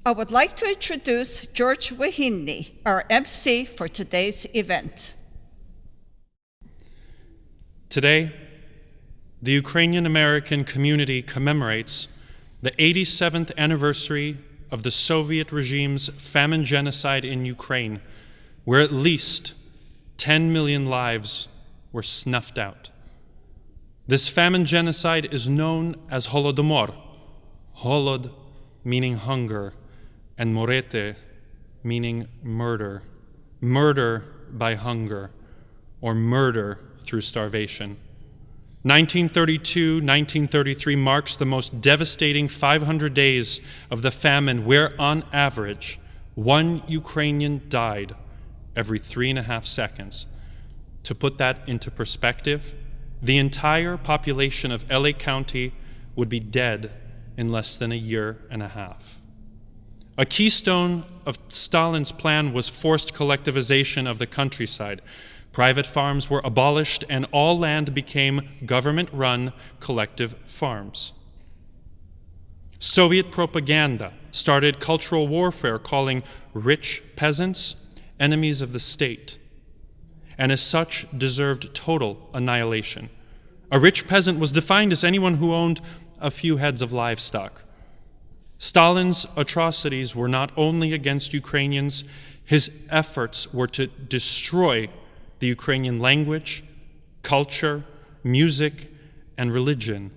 I would like to introduce George Wahini, our MC for today's event. Today, the Ukrainian-American community commemorates the 87th anniversary of the Soviet regime's famine-genocide in Ukraine, where at least 10 million lives were snuffed out. This famine genocide is known as Holodomor, Holod meaning hunger, and morete meaning murder, murder by hunger, or murder through starvation. 1932-1933 marks the most devastating 500 days of the famine, where on average, 1 Ukrainian died every 3.5 seconds. To put that into perspective, the entire population of LA County would be dead in less than a year and a half. A keystone of Stalin's plan was forced collectivization of the countryside. Private farms were abolished and all land became government-run collective farms. Soviet propaganda started cultural warfare, calling rich peasants enemies of the state, and as such deserved total annihilation. A rich peasant was defined as anyone who owned a few heads of livestock. Stalin's atrocities were not only against Ukrainians, his efforts were to destroy the Ukrainian language, culture, music, and religion,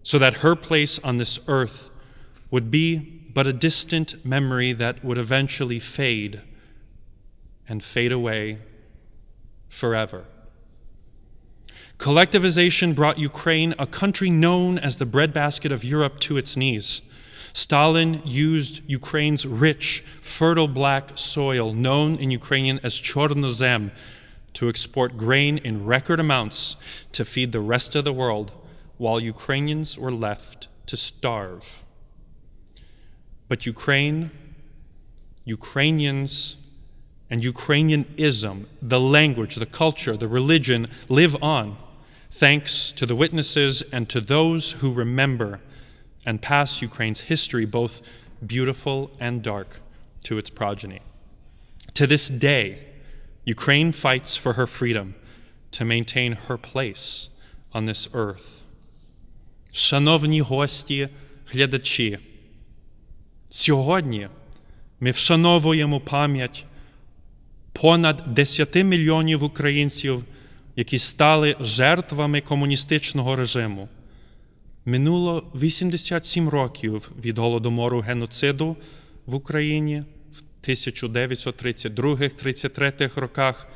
so that her place on this earth would be but a distant memory that would eventually fade and fade away forever. Collectivization brought Ukraine, a country known as the breadbasket of Europe, to its knees. Stalin used Ukraine's rich, fertile black soil, known in Ukrainian as Chornozem, to export grain in record amounts to feed the rest of the world, while Ukrainians were left to starve. But Ukraine, Ukrainians, and Ukrainianism, the language, the culture, the religion, live on, thanks to the witnesses and to those who remember and pass Ukraine's history, both beautiful and dark, to its progeny. To this day, Ukraine fights for her freedom to maintain her place on this earth. Шановні гості, глядачі, сьогодні ми вшановуємо пам'ять понад 10 мільйонів українців, які стали жертвами комуністичного режиму. Минуло 87 років від Голодомору геноциду в Україні в 1932-33 роках,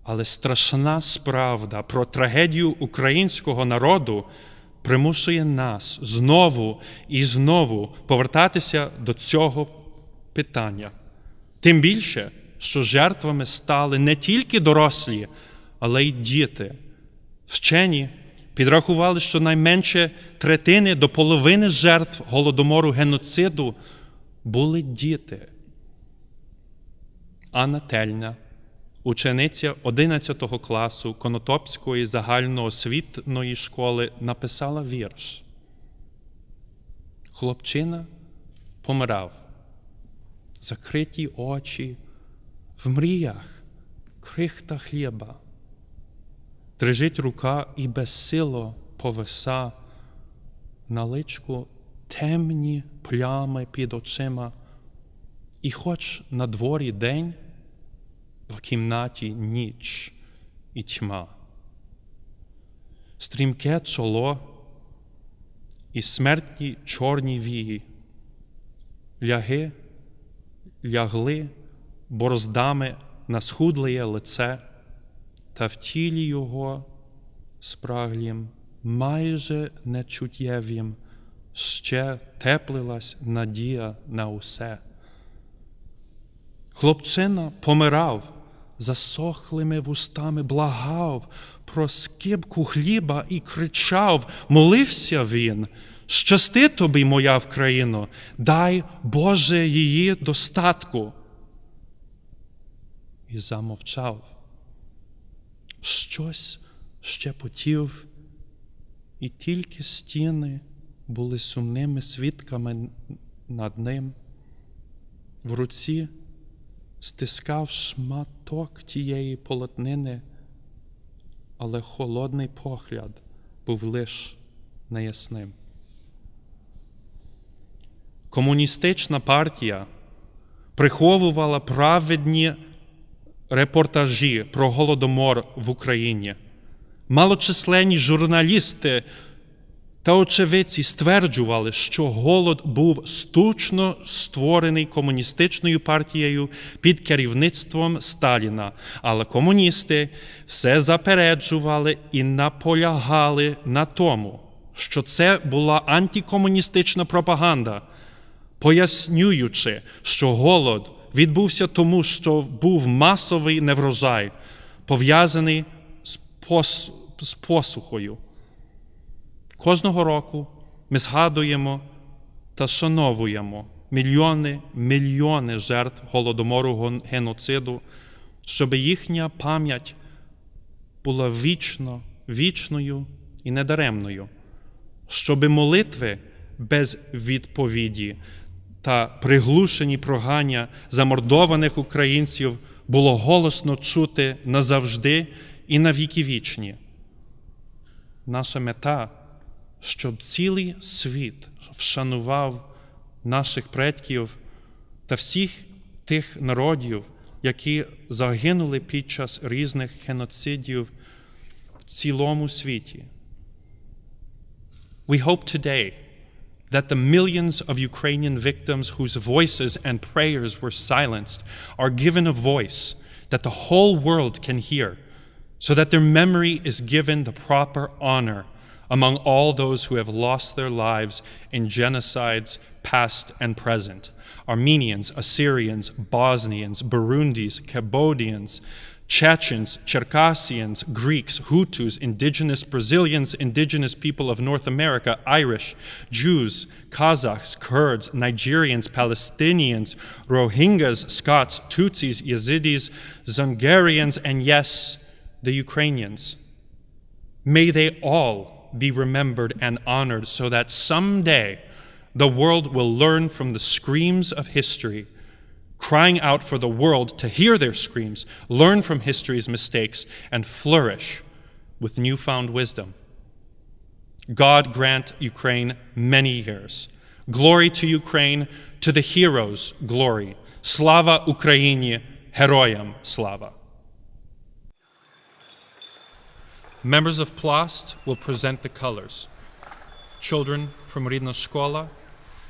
але страшна справда про трагедію українського народу примушує нас знову і знову повертатися до цього питання. Тим більше, що жертвами стали не тільки дорослі, але й діти. Вчені підрахували, що найменше третини до половини жертв Голодомору геноциду були діти. Анна Тельня, учениця 11 класу Конотопської загальноосвітньої школи, написала вірш. Хлопчина помирав, закриті очі, в мріях крихта хліба. Дрижить рука і безсило повиса, на личку темні плями під очима. І хоч на дворі день, в кімнаті ніч і тьма. Стрімке чоло і смертні чорні вії, лягли бороздами на схудлеє лице, та в тілі його спраглім, майже нечуттєвім, ще теплилась надія на усе. Хлопчина помирав, засохлими вустами благав про скибку хліба і кричав, молився він: «Щасти тобі, моя Вкраїно, дай, Боже, її достатку». І замовчав. Щось щепотів, і тільки стіни були сумними свідками над ним. в руці стискав шматок тієї полотнини, але холодний погляд був лиш неясним. Комуністична партія приховувала праведні репортажі про Голодомор в Україні. Малочисленні журналісти та очевидці стверджували, що голод був штучно створений комуністичною партією під керівництвом Сталіна, але комуністи все заперечували і наполягали на тому, що це була антикомуністична пропаганда, пояснюючи, що голод відбувся тому, що був масовий неврожай, пов'язаний з посухою. Кожного року ми згадуємо та шановуємо мільйони жертв Голодомору геноциду, щоб їхня пам'ять була вічною і недаремною, щоб молитви без відповіді та приглушені прохання замордованих українців було голосно чути назавжди і на віки вічні. Наша мета, щоб цілий світ вшанував наших предків та всіх тих народів, які загинули під час різних геноцидів в цілому світі. We hope today that the millions of Ukrainian victims whose voices and prayers were silenced are given a voice that the whole world can hear, so that their memory is given the proper honor among all those who have lost their lives in genocides past and present. Armenians, Assyrians, Bosnians, Burundis, Cambodians, Chechens, Cherkessians, Greeks, Hutus, indigenous Brazilians, indigenous people of North America, Irish, Jews, Kazakhs, Kurds, Nigerians, Palestinians, Rohingyas, Scots, Tutsis, Yazidis, Zungarians, and yes, the Ukrainians. May they all be remembered and honored so that someday the world will learn from the screams of history, crying out for the world to hear their screams, learn from history's mistakes, and flourish with newfound wisdom. God grant Ukraine many years. Glory to Ukraine, to the heroes, glory. Slava Ukraini, heroyam slava. Members of Plast will present the colors. Children from Ridna Shkola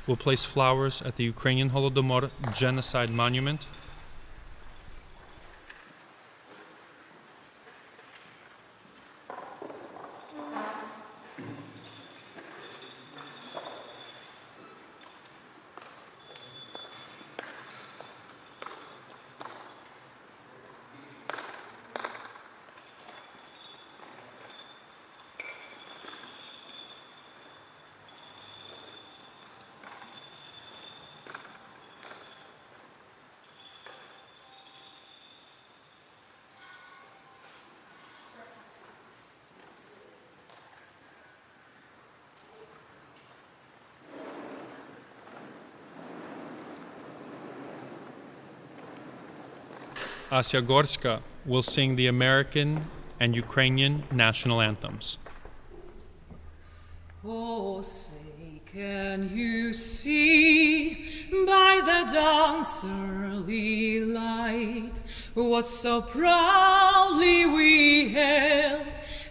will place flowers at the Ukrainian Holodomor Genocide Monument. Asya Gorska will sing the American and Ukrainian national anthems. Oh, say, can you see by the dawn's early light what so proudly we held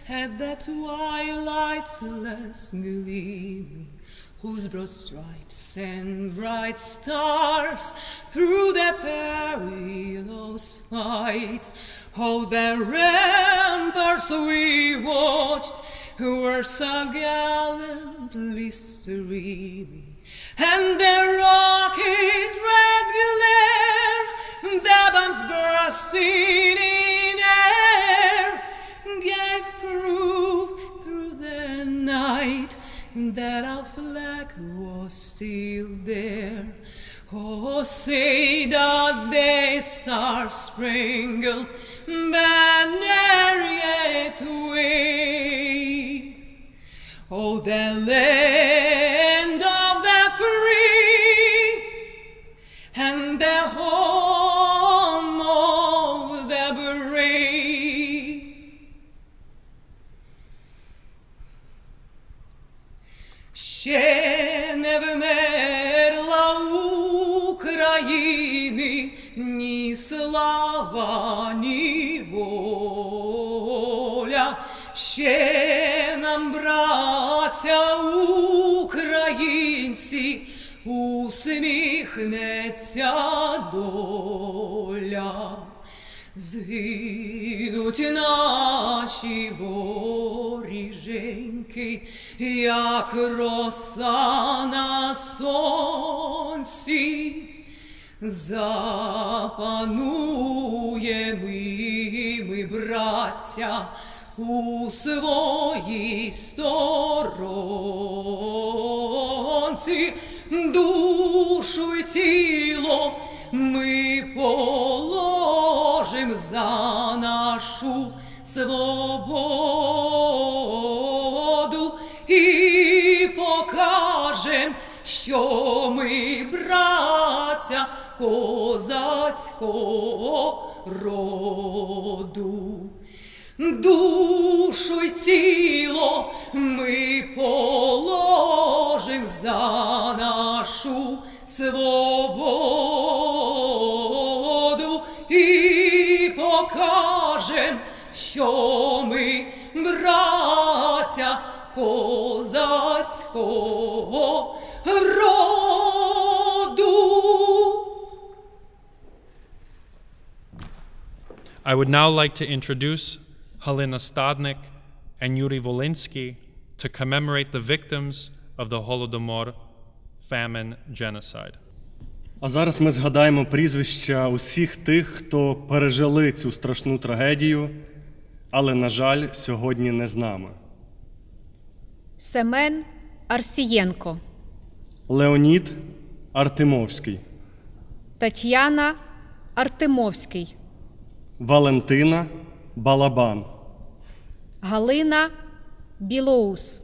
at that twilight celeste gleaming, whose broad stripes and bright stars through the perilous fight, oh, the ramparts we watched were so gallantly streaming, and the rocket red glare, the bombs bursting in air, gave proof through the night that our flag was still there. Oh, say that the star-sprinkled banner yet wave. Oh, the land of the free and the браття українці, усміхнеться доля. Згинуть наші воріженьки, як роса на сонці. Запануємо ми, браття, у своїй сторонці. Душу й тіло ми положим за нашу свободу і покажем, що ми браття козацького роду. Душу й тіло ми положим за нашу свободу і покажем, що ми браття козацького роду. I would now like to introduce Halina Stadnik and Yuri Volinsky to commemorate the victims of the Holodomor famine-genocide. А зараз ми згадаємо прізвища усіх тих, хто пережили цю страшну трагедію, але, на жаль, сьогодні не з нами. Семен Арсієнко, Леонід Артемовський, Тетяна Артемовський, Валентина Балабан, Галина Білоус,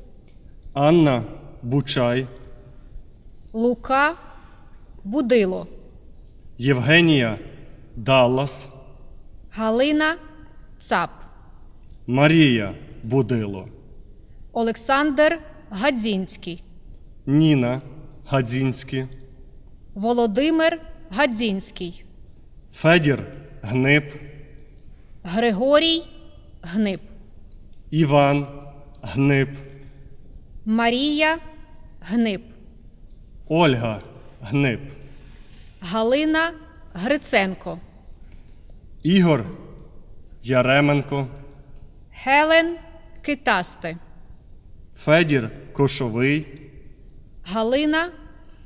Анна Бучай, Лука Будило, Євгенія Даллас, Галина Цап, Марія Будило, Олександр Гадзінський, Ніна Гадзінський, Володимир Гадзінський, Федір Гнип, Григорій Гнип, Іван Гнип, Марія Гнип, Ольга Гнип, Галина Гриценко, Ігор Яременко, Хелен Китасте, Федір Кошовий, Галина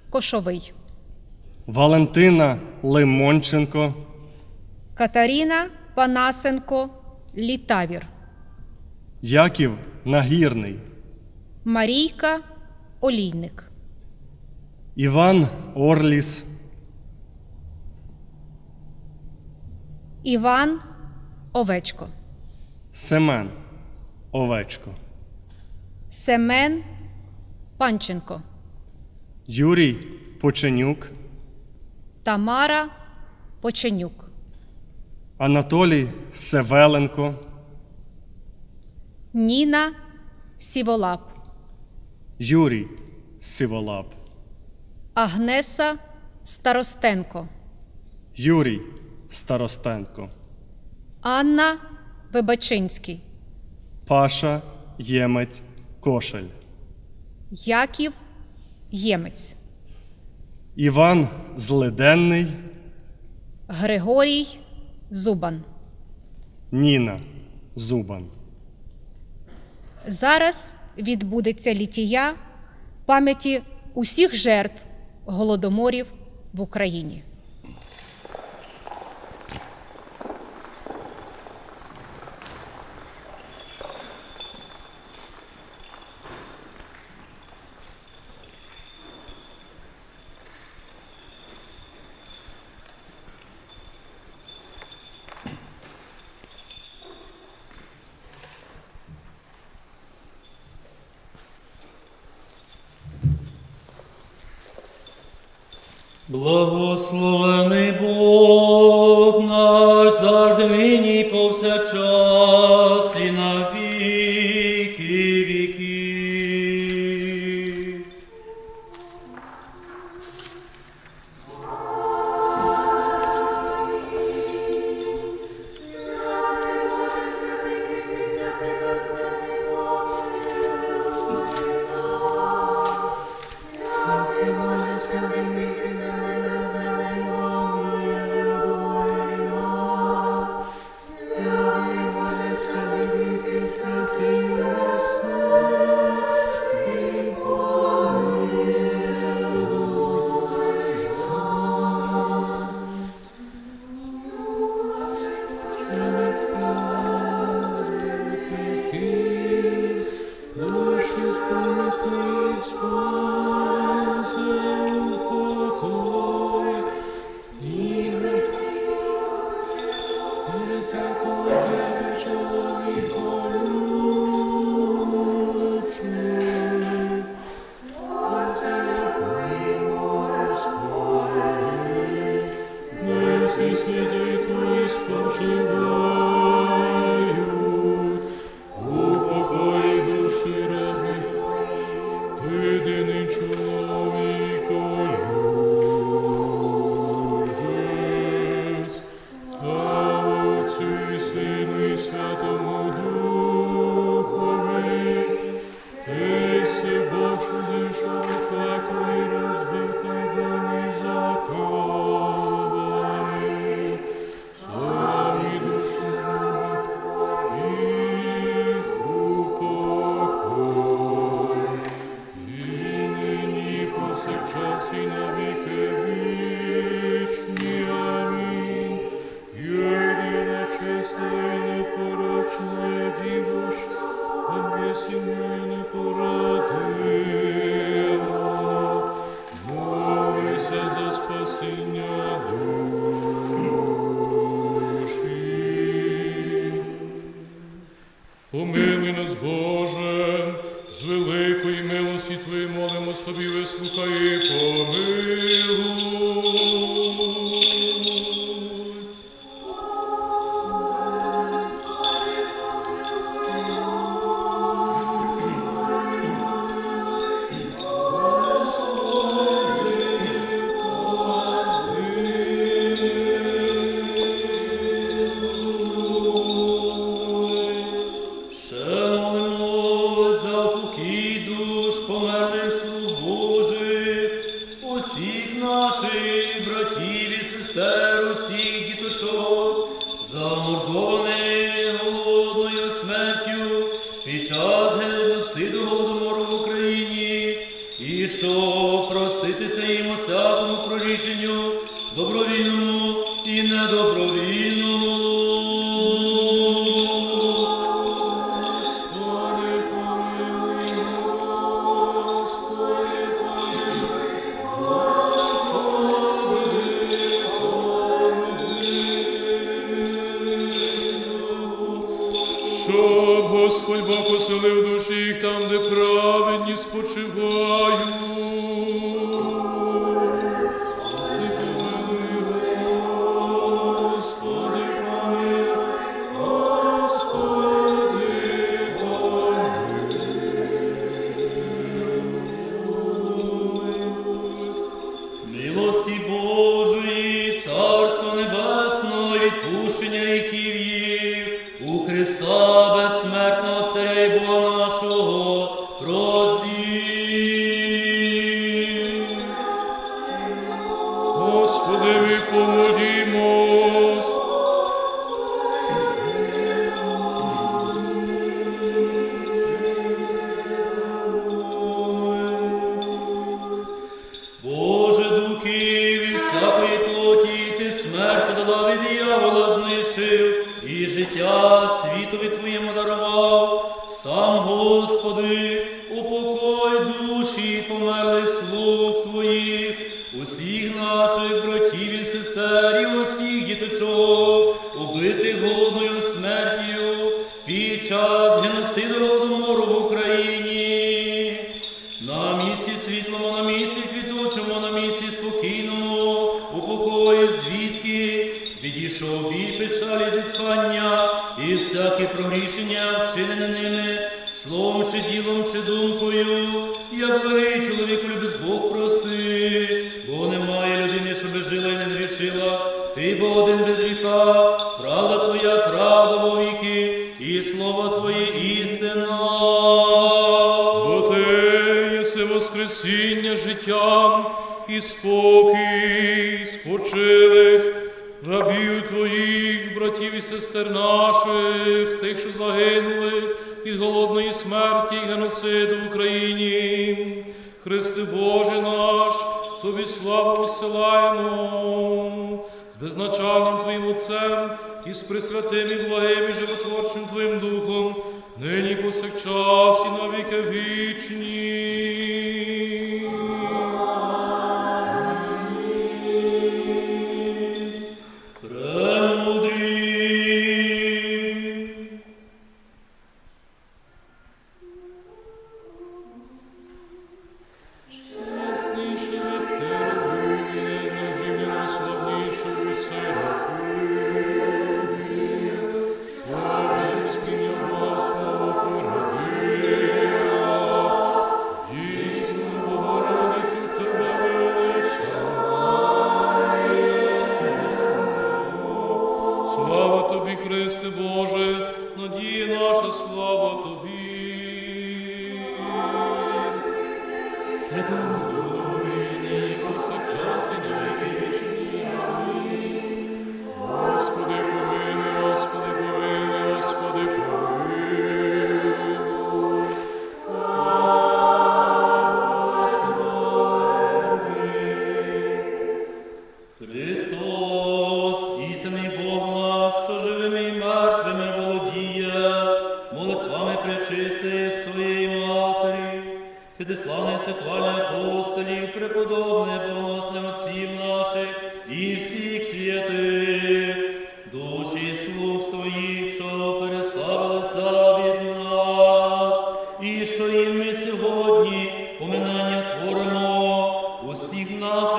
Кошовий, Валентина Лимонченко, Катерина Панасенко Літавір, Яків Нагірний, Марійка Олійник, Іван Орліс, Іван Овечко, Семен Овечко, Семен Панченко, Юрій Поченюк, Тамара Поченюк, Анатолій Севеленко, Ніна Сіволап, Юрій Сиволап, Агнеса Старостенко, Юрій Старостенко, Анна Вибачинський, Паша Ємець Кошель, Яків Ємець, Іван Злиденний, Григорій Зубан. Ніна Зубан. Зараз відбудеться літія пам'яті усіх жертв голодоморів в Україні. Благословений Бог наш завжди нині і повсякчас і на віки віків. час і на віки вічні. Амінь. Єдина чиста і непорочна Діва, без імені породила, молися за спасіння душі. Помилуй нас, Боже, з великої милості Твої молимось Тобі, вислухай і помилуй. Під час геноциду Голодомору в Україні, і щоб проститися їм усякому прорішенню, добровільному і недобровільному. Господи, помилуй, Господи, помилуй, щоб Господь Бог поселив душі їх там, де праведні спочивають. Господи, помилуй, Господи, помилуй, Господи, Милості Божої, Царство Небесного, відпущення гріхів їх, у Христа безсмертного Царя і Бога нашого, просім. Господи, помолімось. Боже, духів і всякої плоті, ти смерть подала від диявола знищив, і життя світові Твоєму дарував. Сам, Господи, упокой душі померлих слуг Твоїх, усіх наших братів і сестер, і усіх діточок, убитих голодною смертю під час геноциду Голодомору в Україні. На місці світлому, на місці квітучому, на місці спокійному, у покої звідки відійшов біль, печалі, зітхання і всякі прогрішення, вчинені ними, словом чи ділом, чи думкою, як благий чоловіку любить Бог прости, бо немає людини, що би жила і не грішила, ти бо один без гріха, правда Твоя, правда вовіки, і слово Твоє істина. Бо Ти єси воскресіння життям і спокій спочилих рабів Твоїх, братів і сестер наших, тих, що загинули від голодної смерті і геноциду в Україні. Христе Боже наш, Тобі славу посилаємо, з безначальним Твоїм Отцем і з пресвятим і благим і животворчим Твоїм Духом, нині повсякчас і на віки вічні.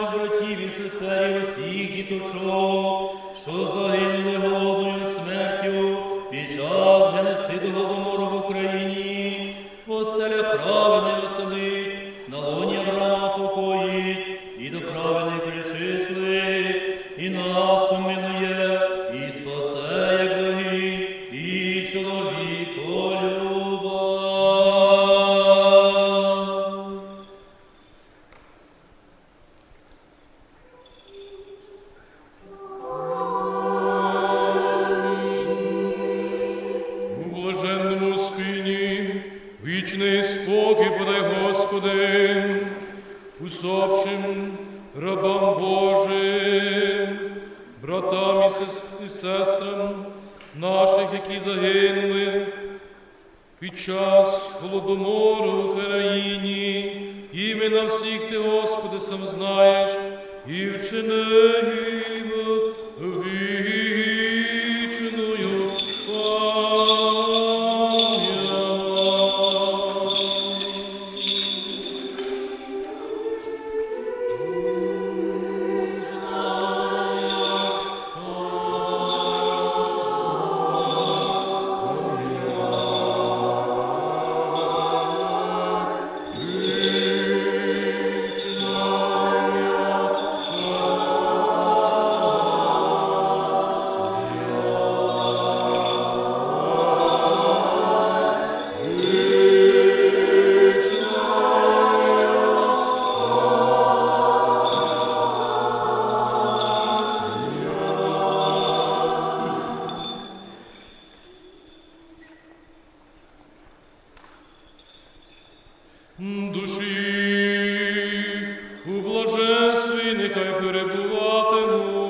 наших братів і сестер і усіх діточок, що загинули голодною смертю під час геноциду Голодомору в Україні, оселя праведний веселить, на лоні Авраама покоїть, і до праведних причислить, і нас помилує, і спасе, як благий, і чоловіколюба. У блаженному спині вічний спокій подай, Господи, усопшим рабам Божим, братам і сестрам наших, які загинули під час Голодомору в Україні. Імена всіх Ти, Господи, сам знаєш, і вчини їм вічною пам'ять. Душі у блаженстві нехай перебуватимуть.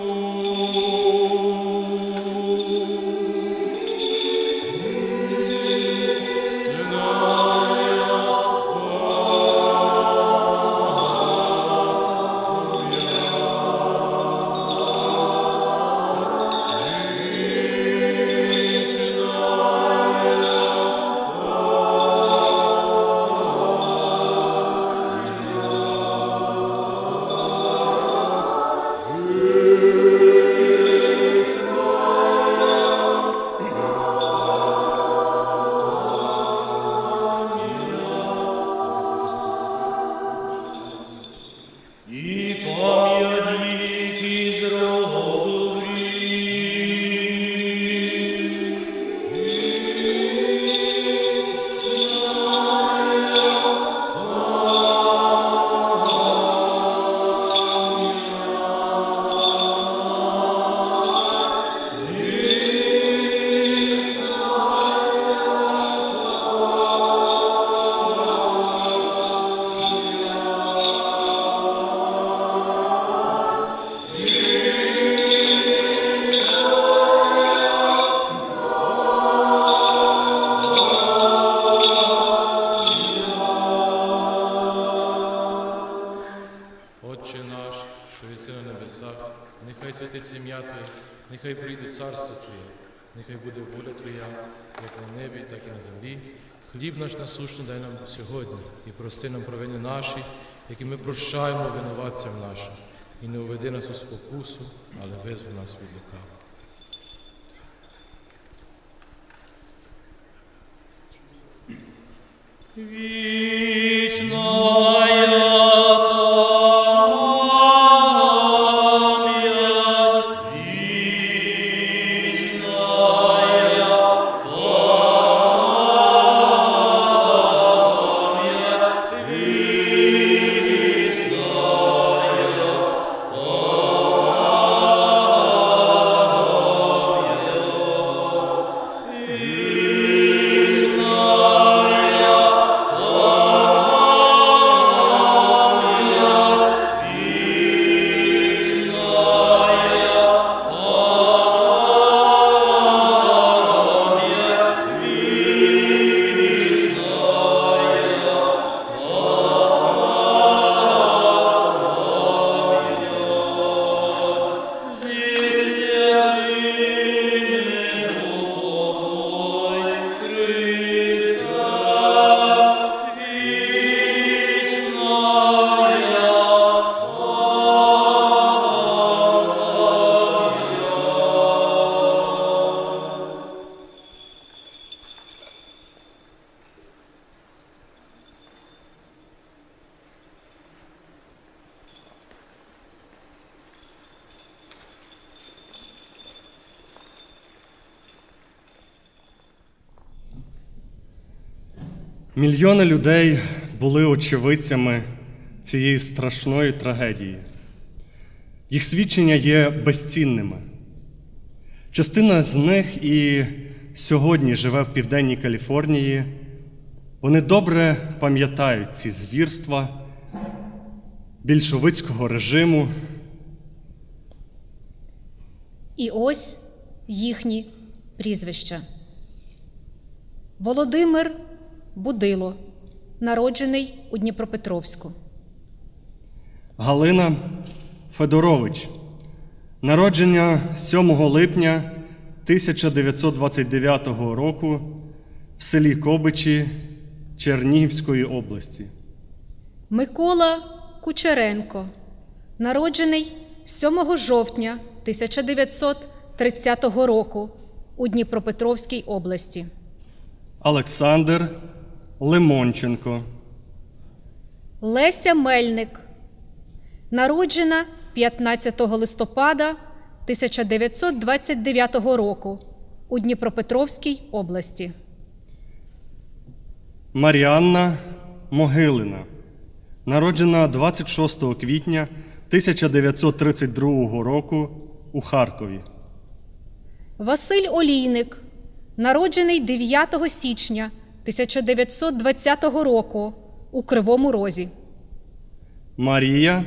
І пам'ять їх із роду в Отче наш, що єси на небесах, нехай святиться ім'я Твоє, нехай прийде царство Твоє, нехай буде воля Твоя, як на небі, так і на землі. Хліб наш насущний дай нам сьогодні, і прости нам провини наші, які ми прощаємо винуватцям нашим. І не уведи нас у спокусу, але визволь нас від лукавого. Вічна Мільйони людей були очевидцями цієї страшної трагедії. Їх свідчення є безцінними. Частина з них і сьогодні живе в Південній Каліфорнії. Вони добре пам'ятають ці звірства більшовицького режиму. І ось їхні прізвища. Володимир Будило, народжений у Дніпропетровську. Галина Федорович, народження 7 липня 1929 року в селі Кобичі Чернігівської області. Микола Кучеренко, народжений 7 жовтня 1930 року у Дніпропетровській області. Олександр Лимонченко, Леся Мельник, народжена 15 листопада 1929 року у Дніпропетровській області. Маріанна Могилина, народжена 26 квітня 1932 року у Харкові. Василь Олійник, народжений 9 січня 1920 року у Кривому Розі. Марія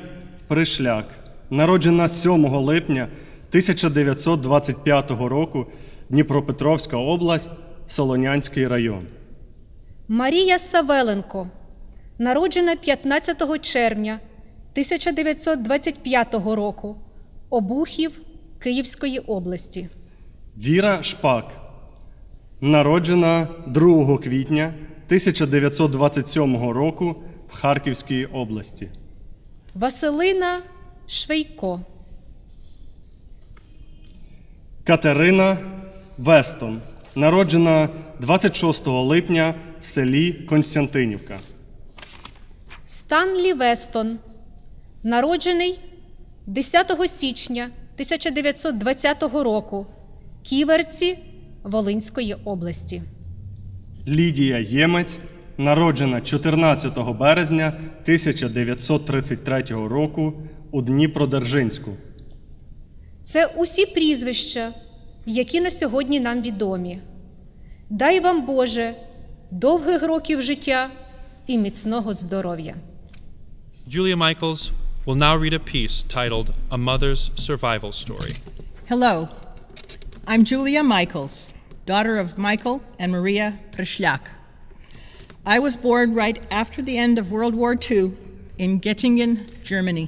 Пришляк, народжена 7 липня 1925 року, Дніпропетровська область, Солонянський район. Марія Савеленко, народжена 15 червня 1925 року, Обухів Київської області. Віра Шпак, народжена 2 квітня 1927 року в Харківській області. Василина Швейко, Катерина Вестон, народжена 26 липня в селі Константинівка. Станлі Вестон, народжений 10 січня 1920 року, Ківерці Волинської області. Лідія Ємець, народжена 14 березня 1933 року у Дніпродзержинську. Це усі прізвища, які на сьогодні нам відомі. Дай вам, Боже, довгих років життя і міцного здоров'я. Julia Michaels will now read a piece titled A Mother's Survival Story. Hello, I'm Julia Michaels, daughter of Michael and Maria Prešljak. I was born right after the end of World War II in Göttingen, Germany.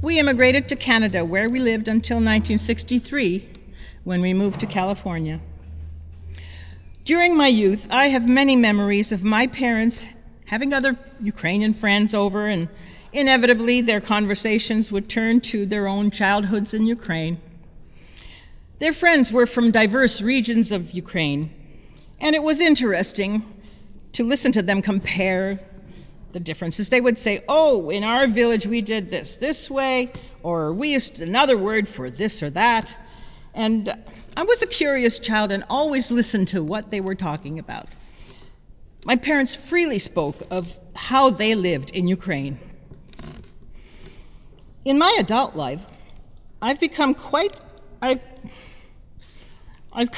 We immigrated to Canada, where we lived until 1963, when we moved to California. During my youth, I have many memories of my parents having other Ukrainian friends over, and inevitably their conversations would turn to their own childhoods in Ukraine. Their friends were from diverse regions of Ukraine, and it was interesting to listen to them compare the differences. They would say, oh, in our village we did this way, or we used another word for this or that. And I was a curious child and always listened to what they were talking about. My parents freely spoke of how they lived in Ukraine. In my adult life, I've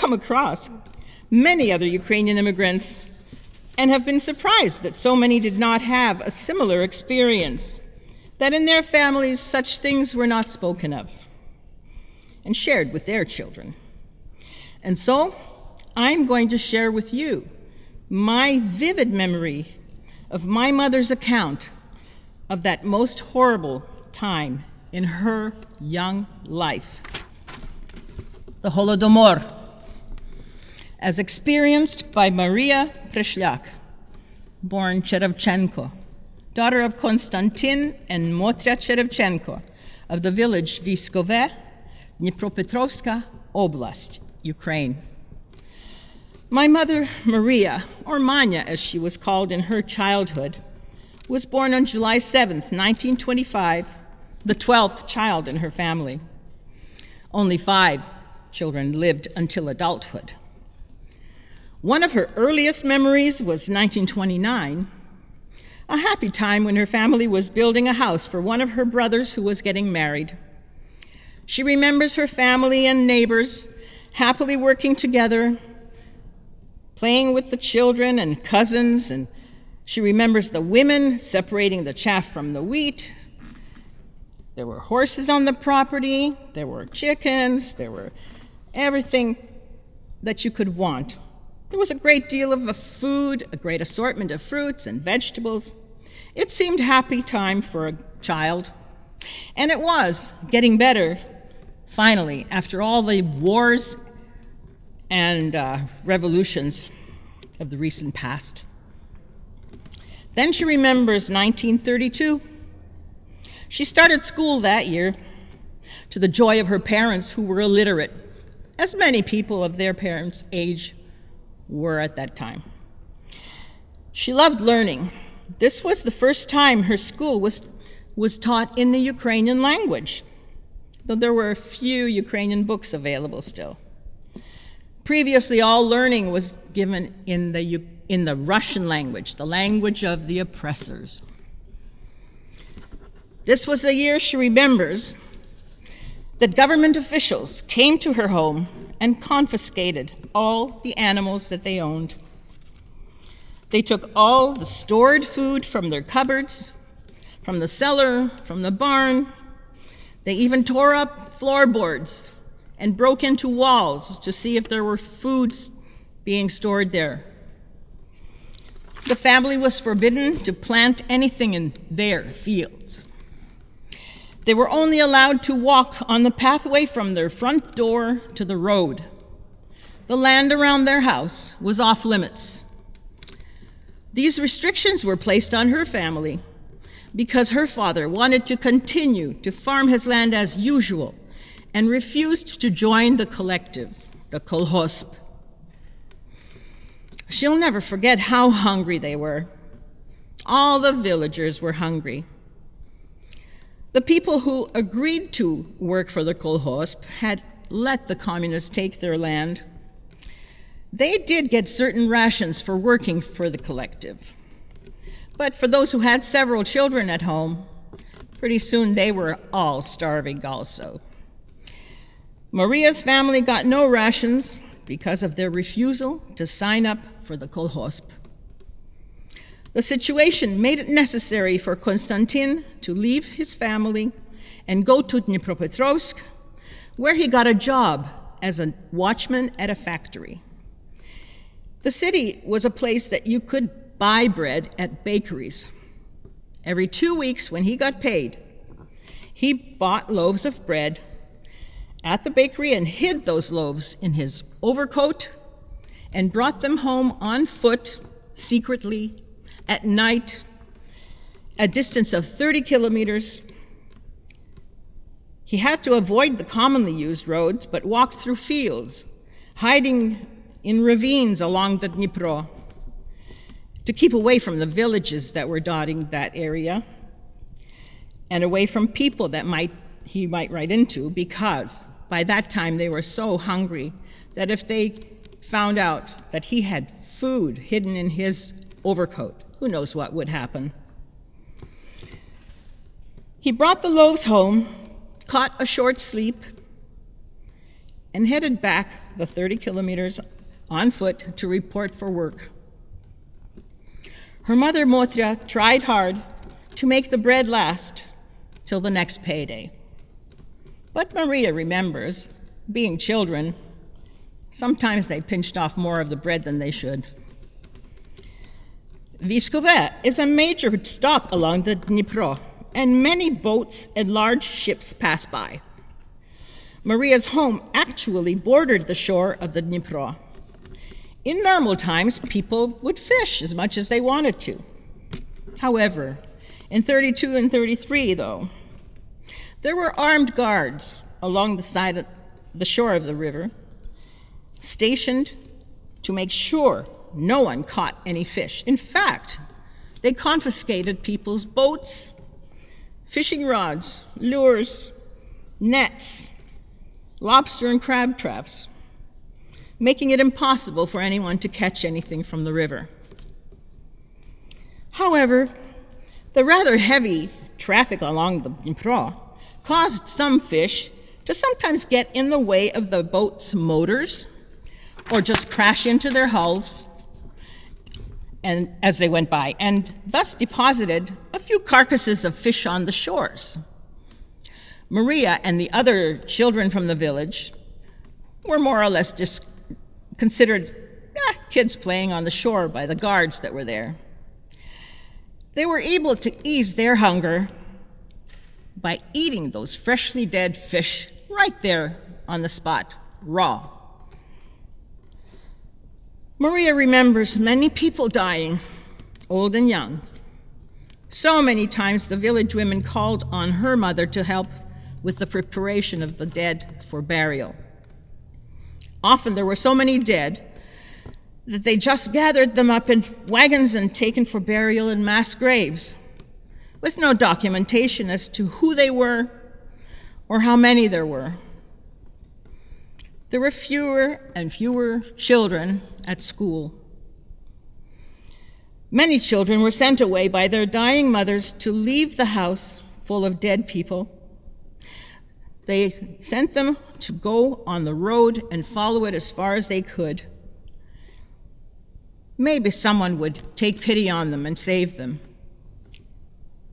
come across many other Ukrainian immigrants and have been surprised that so many did not have a similar experience, that in their families such things were not spoken of and shared with their children. And so I'm going to share with you my vivid memory of my mother's account of that most horrible time in her young life. The Holodomor, as experienced by Maria Prešljak, born Cherevchenko, daughter of Konstantin and Motrya Cherevchenko of the village Vyskove, Dnipropetrovska Oblast, Ukraine. My mother, Maria, or Manya as she was called in her childhood, was born on July 7th, 1925, the 12th child in her family. Only 5 children lived until adulthood. One of her earliest memories was 1929, a happy time when her family was building a house for one of her brothers who was getting married. She remembers her family and neighbors happily working together, playing with the children and cousins, and she remembers the women separating the chaff from the wheat. There were horses on the property, there were chickens, there were everything that you could want. There was a great deal of food, a great assortment of fruits and vegetables. It seemed a happy time for a child, and it was getting better, finally, after all the wars and revolutions of the recent past. Then she remembers 1932. She started school that year, to the joy of her parents, who were illiterate, as many people of their parents' age were at that time. She loved learning. This was the first time her school was taught in the Ukrainian language, though there were a few Ukrainian books available still. Previously, all learning was given in the Russian language, the language of the oppressors. This was the year she remembers that government officials came to her home and confiscated all the animals that they owned. They took all the stored food from their cupboards, from the cellar, from the barn. They even tore up floorboards and broke into walls to see if there were foods being stored there. The family was forbidden to plant anything in their fields. They were only allowed to walk on the pathway from their front door to the road. The land around their house was off limits. These restrictions were placed on her family because her father wanted to continue to farm his land as usual and refused to join the collective, the kolhosp. She'll never forget how hungry they were. All the villagers were hungry. The people who agreed to work for the kolhosp had let the communists take their land. They did get certain rations for working for the collective. But for those who had several children at home, pretty soon they were all starving also. Maria's family got no rations because of their refusal to sign up for the kolhosp. The situation made it necessary for Konstantin to leave his family and go to Dnipropetrovsk, where he got a job as a watchman at a factory. The city was a place that you could buy bread at bakeries. Every 2 weeks when he got paid, he bought loaves of bread at the bakery and hid those loaves in his overcoat and brought them home on foot, secretly, at night, a distance of 30 kilometers. He had to avoid the commonly used roads, but walked through fields, hiding in ravines along the Dnipro, to keep away from the villages that were dotting that area, and away from people that he might ride into, because by that time they were so hungry that if they found out that he had food hidden in his overcoat, who knows what would happen. He brought the loaves home, caught a short sleep, and headed back the 30 kilometers on foot to report for work. Her mother, Motra, tried hard to make the bread last till the next payday. But Maria remembers, being children, sometimes they pinched off more of the bread than they should. Vyskove is a major stop along the Dnipro, and many boats and large ships pass by. Maria's home actually bordered the shore of the Dnipro. In normal times, people would fish as much as they wanted to. However, in 32 and 33, though, there were armed guards along the side of the shore of the river, stationed to make sure no one caught any fish. In fact, they confiscated people's boats, fishing rods, lures, nets, lobster and crab traps. making it impossible for anyone to catch anything from the river. However, the rather heavy traffic along the Dnipro caused some fish to sometimes get in the way of the boat's motors or just crash into their hulls and as they went by, and thus deposited a few carcasses of fish on the shores. Maria and the other children from the village were more or less considered kids playing on the shore by the guards that were there. They were able to ease their hunger by eating those freshly dead fish right there on the spot, raw. Maria remembers many people dying, old and young. So many times the village women called on her mother to help with the preparation of the dead for burial. Often there were so many dead that they just gathered them up in wagons and taken for burial in mass graves, with no documentation as to who they were or how many there were. There were fewer and fewer children at school. Many children were sent away by their dying mothers to leave the house full of dead people. They sent them to go on the road and follow it as far as they could. Maybe someone would take pity on them and save them.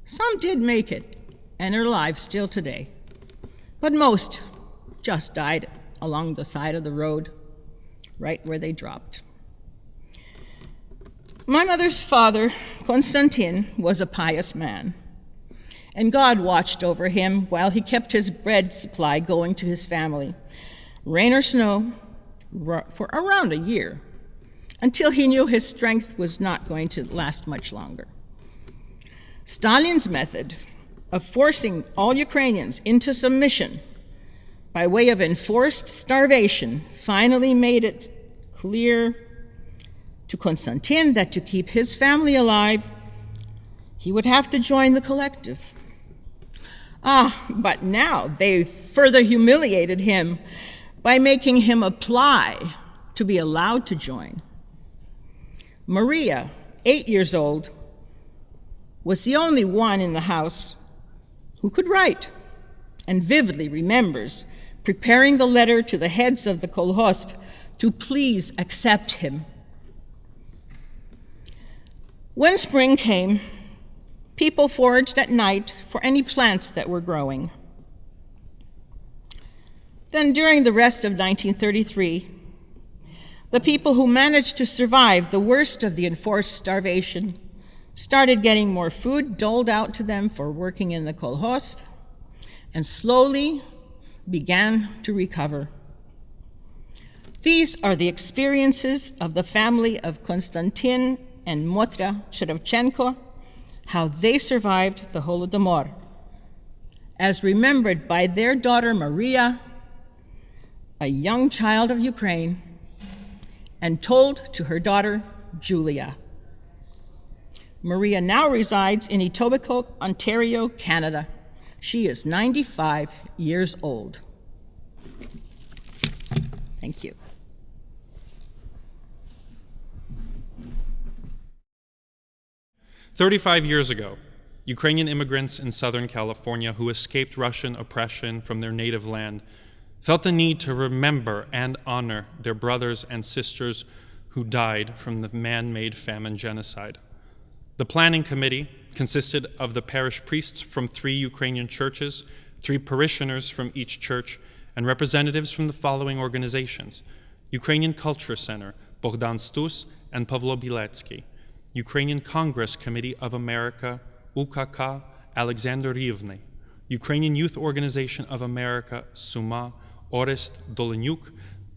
Some did make it and are alive still today, but most just died along the side of the road, right where they dropped. My mother's father, Konstantin, was a pious man, and God watched over him while he kept his bread supply going to his family, rain or snow, for around a year, until he knew his strength was not going to last much longer. Stalin's method of forcing all Ukrainians into submission by way of enforced starvation finally made it clear to Konstantin that to keep his family alive, he would have to join the collective. But now they further humiliated him by making him apply to be allowed to join. Maria, 8 years old, was the only one in the house who could write and vividly remembers preparing the letter to the heads of the kolhosp to please accept him. When spring came, people foraged at night for any plants that were growing. Then during the rest of 1933, the people who managed to survive the worst of the enforced starvation started getting more food doled out to them for working in the kolhosp, and slowly began to recover. These are the experiences of the family of Konstantin and Motra Cherevchenko, how they survived the Holodomor, as remembered by their daughter Maria, a young child of Ukraine, and told to her daughter Julia. Maria now resides in Etobicoke, Ontario, Canada. She is 95 years old. Thank you. "35 years ago, Ukrainian immigrants in Southern California who escaped Russian oppression from their native land felt the need to remember and honor their brothers and sisters who died from the man-made famine-genocide. The planning committee consisted of the parish priests from 3 Ukrainian churches, 3 parishioners from each church, and representatives from the following organizations: Ukrainian Culture Center, Bogdan Stus and Pavlo Biletsky; Ukrainian Congress Committee of America, UKK, Alexander Rivny; Ukrainian Youth Organization of America, Suma, Orest Dolenyuk,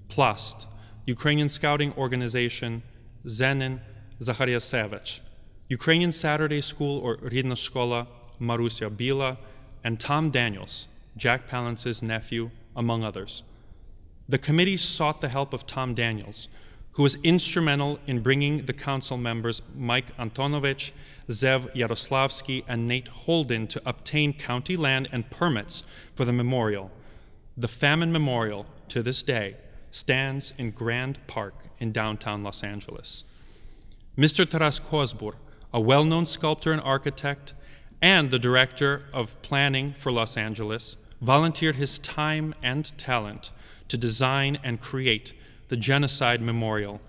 Plast; Ukrainian Scouting Organization, Zenin Zakhariasevich; Ukrainian Saturday School or Ridna Shkola, Marusia Bila; and Tom Daniels, Jack Palance's nephew, among others. The committee sought the help of Tom Daniels, who was instrumental in bringing the council members Mike Antonovich, Zev Yaroslavsky, and Nate Holden to obtain county land and permits for the memorial. The famine memorial, to this day, stands in Grand Park in downtown Los Angeles. Mr. Taras Kozbur, a well-known sculptor and architect and the director of planning for Los Angeles, volunteered his time and talent to design and create the Genocide Memorial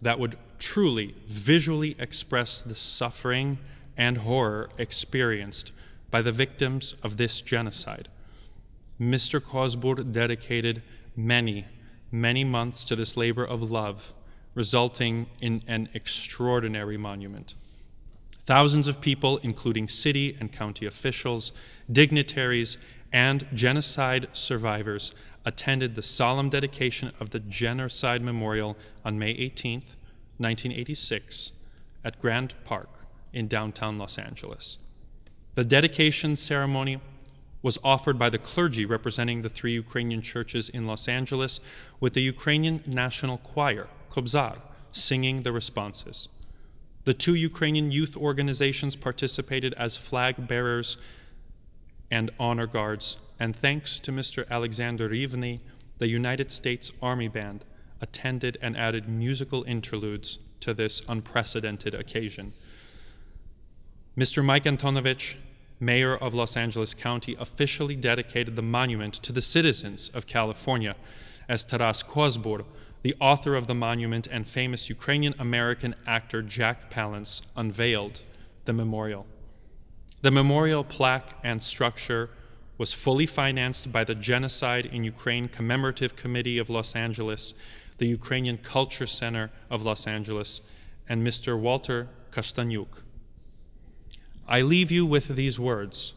that would truly visually express the suffering and horror experienced by the victims of this genocide. Mr. Kozbur dedicated many months to this labor of love, resulting in an extraordinary monument. Thousands of people, including city and county officials, dignitaries, and genocide survivors, attended the solemn dedication of the Genocide Memorial on May 18th, 1986, at Grand Park in downtown Los Angeles. The dedication ceremony was offered by the clergy representing the 3 Ukrainian churches in Los Angeles, with the Ukrainian National Choir, Kobzar, singing the responses. The 2 Ukrainian youth organizations participated as flag bearers and honor guards, and thanks to Mr. Alexander Rivny, the United States Army Band attended and added musical interludes to this unprecedented occasion. Mr. Mike Antonovich, Mayor of Los Angeles County, officially dedicated the monument to the citizens of California, as Taras Kozbur, the author of the monument and famous Ukrainian-American actor Jack Palance, unveiled the memorial. The memorial plaque and structure was fully financed by the Genocide in Ukraine Commemorative Committee of Los Angeles, the Ukrainian Culture Center of Los Angeles, and Mr. Walter Kastanyuk. I leave you with these words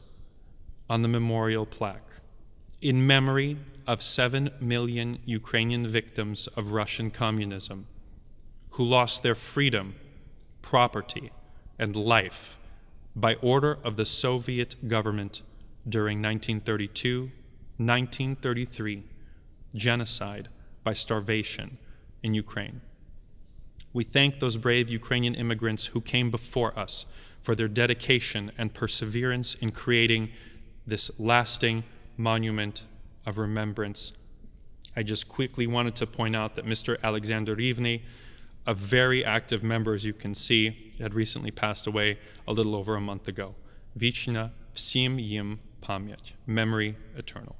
on the memorial plaque. In memory of 7 million Ukrainian victims of Russian communism who lost their freedom, property, and life by order of the Soviet government during 1932-1933 genocide by starvation in Ukraine. We thank those brave Ukrainian immigrants who came before us for their dedication and perseverance in creating this lasting monument of remembrance. I just quickly wanted to point out that Mr. Alexander Rivny, a very active member, as you can see, had recently passed away a little over a month ago. Вічна всім їм пам'ять. Memory eternal.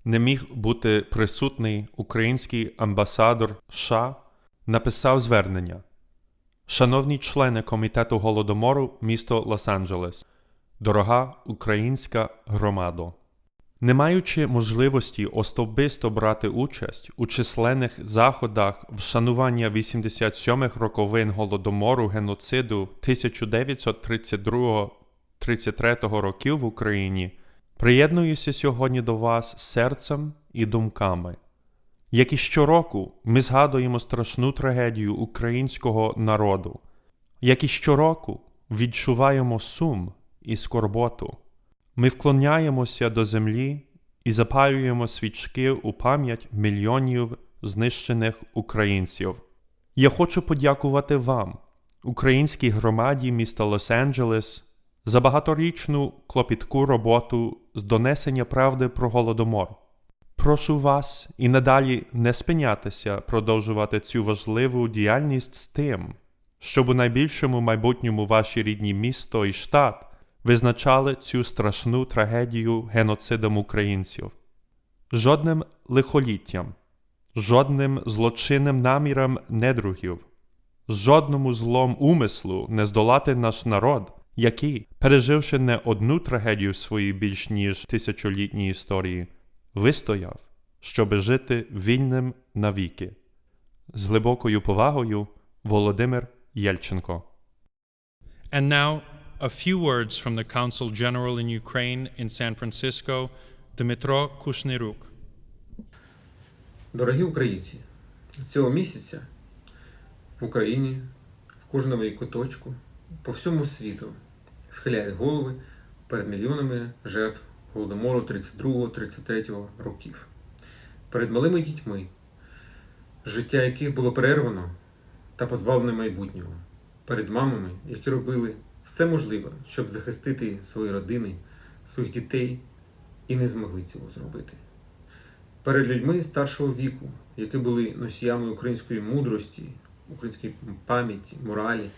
Не міг бути присутній український амбасадор США, написав звернення. Шановні члени Комітету Голодомору, місто Лос-Анджелес, дорога українська громадо, не маючи можливості особисто брати участь у численних заходах вшанування 87-х роковин Голодомору геноциду 1932-33 років в Україні, приєднуюся сьогодні до вас серцем і думками. Як і щороку, ми згадуємо страшну трагедію українського народу. Як і щороку, відчуваємо сум і скорботу. Ми вклоняємося до землі і запалюємо свічки у пам'ять мільйонів знищених українців. Я хочу подякувати вам, українській громаді міста Лос-Анджелес, за багаторічну клопітку роботу з донесення правди про Голодомор. Прошу вас і надалі не спинятися продовжувати цю важливу діяльність з тим, щоб у найбільшому майбутньому ваші рідні місто і штат визначали цю страшну трагедію геноцидом українців. Жодним лихоліттям, жодним злочинним намірам недругів, жодному злом умислу не здолати наш народ, який, переживши не одну трагедію в своїй більш ніж тисячолітній історії, вистояв, щоби жити вільним навіки. З глибокою повагою, Володимир Єльченко. And now, a few words from the Consul General in Ukraine in San Francisco, Dmytro Kushniruk. Дорогі українці, цього місяця в Україні, в кожному її куточку, по всьому світу схиляють голови перед мільйонами жертв Голодомору 32-33 років. Перед малими дітьми, життя яких було перервано та позбавлене майбутнього. Перед мамами, які робили все можливе, щоб захистити свої родини, своїх дітей і не змогли цього зробити. перед людьми старшого віку, які були носіями української мудрості, української пам'яті, моралі,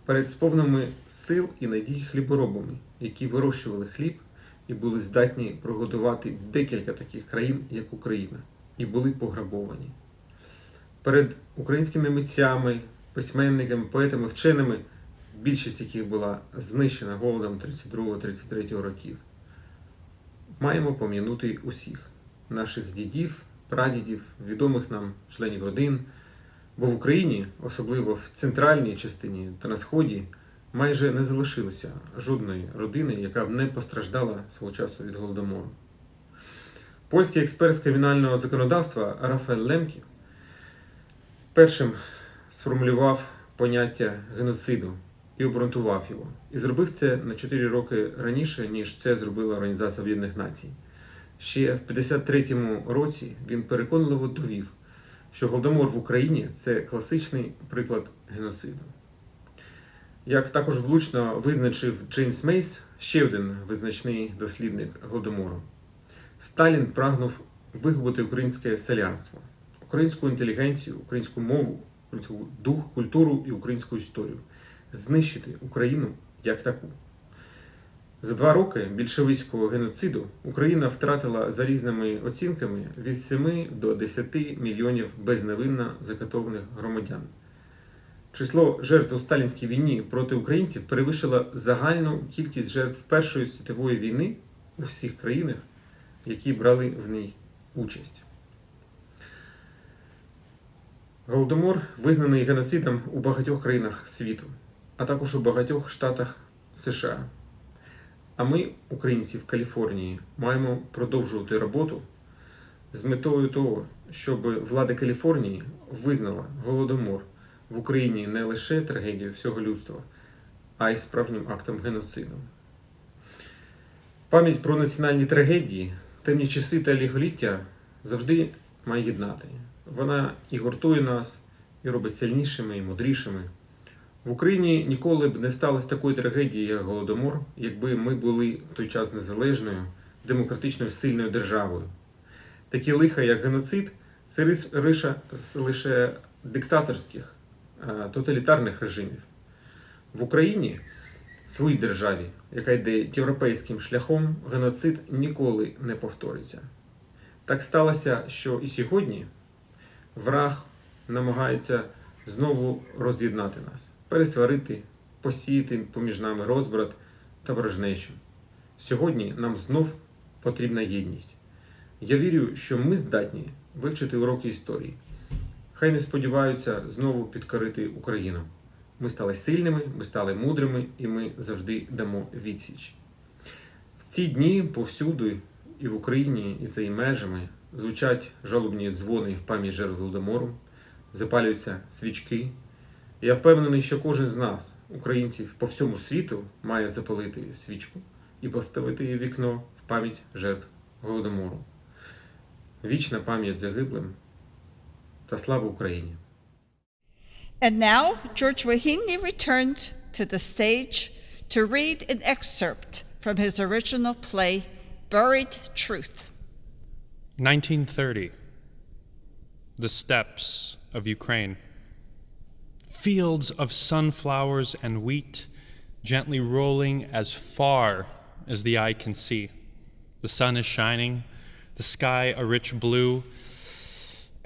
перед сповненими сил і надій хліборобами, які вирощували хліб і були здатні прогодувати декілька таких країн, як Україна, і були пограбовані. Перед українськими митцями, письменниками, поетами, вченими, більшість яких була знищена голодом 32-33 років. Маємо пом'янути усіх наших дідів, прадідів, відомих нам членів родин, бо в Україні, особливо в центральній частині та на Сході, майже не залишилося жодної родини, яка б не постраждала свого часу від Голодомору. Польський експерт з кримінального законодавства Рафаель Лемкі першим сформулював поняття геноциду і обґрунтував його. І зробив це на 4 роки раніше, ніж це зробила Організація Об'єднаних Націй. Ще в 1953 році він переконливо довів, що Голодомор в Україні – це класичний приклад геноциду. Як також влучно визначив Джеймс Мейс, ще один визначний дослідник Голодомору, Сталін прагнув вигубити українське селянство, українську інтелігенцію, українську мову, українську дух, культуру і українську історію, знищити Україну як таку. За 2 роки більшовицького геноциду Україна втратила за різними оцінками від 7 до 10 мільйонів безневинно закатованих громадян. Число жертв у сталінській війні проти українців перевищило загальну кількість жертв Першої світової війни у всіх країнах, які брали в ній участь. Голодомор визнаний геноцидом у багатьох країнах світу, а також у багатьох штатах США. А ми, українці в Каліфорнії, маємо продовжувати роботу з метою того, щоб влада Каліфорнії визнала Голодомор в Україні не лише трагедією всього людства, а й справжнім актом геноциду. Пам'ять про національні трагедії, темні часи та ліголіття завжди має єднати. Вона і гуртує нас, і робить сильнішими, і мудрішими. В Україні ніколи б не сталося такої трагедії, як Голодомор, якби ми були в той час незалежною, демократичною, сильною державою. Такі лиха, як геноцид, це риса лише диктаторських, тоталітарних режимів. В Україні, в своїй державі, яка йде європейським шляхом, геноцид ніколи не повториться. Так сталося, що і сьогодні враг намагається знову роз'єднати нас, пересварити, посіяти поміж нами розбрат та ворожнечу. Сьогодні нам знов потрібна єдність. Я вірю, що ми здатні вивчити уроки історії. Хай не сподіваються знову підкорити Україну. Ми стали сильними, ми стали мудрими, і ми завжди дамо відсіч. В ці дні повсюди, і в Україні, і за її межами, звучать жалобні дзвони в пам'ять жертв Голодомору, запалюються свічки. Я впевнений, що кожен з нас, українців по всьому світу, має запалити свічку і поставити її в вікно в пам'ять жертв Голодомору. Вічна пам'ять загиблим та слава Україні! And now, George Wahini returns to the stage to read an excerpt from his original play, Buried Truth. 1930. The steppes of Ukraine. Fields of sunflowers and wheat gently rolling as far as the eye can see. The sun is shining, the sky a rich blue,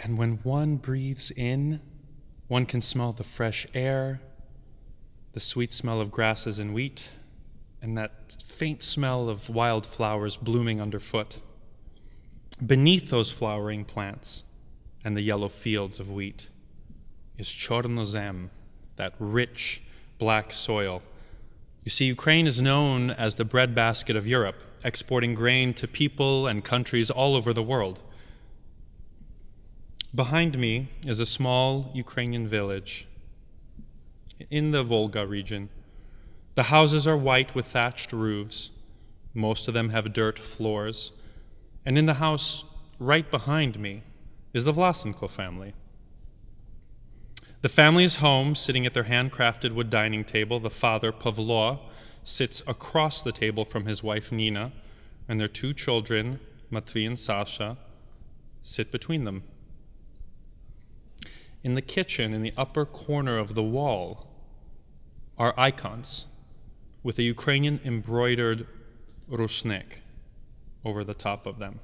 and when one breathes in, one can smell the fresh air, the sweet smell of grasses and wheat, and that faint smell of wildflowers blooming underfoot. Beneath those flowering plants and the yellow fields of wheat is Chornozem, that rich black soil. You see, Ukraine is known as the breadbasket of Europe, exporting grain to people and countries all over the world. Behind me is a small Ukrainian village in the Volga region. The houses are white with thatched roofs. Most of them have dirt floors. And in the house right behind me is the Vlasenko family. The family is home, sitting at their handcrafted wood dining table. The father, Pavlo, sits across the table from his wife, Nina, and their 2 children, Matvey and Sasha, sit between them. In the kitchen, in the upper corner of the wall, are icons with a Ukrainian embroidered rushnik over the top of them.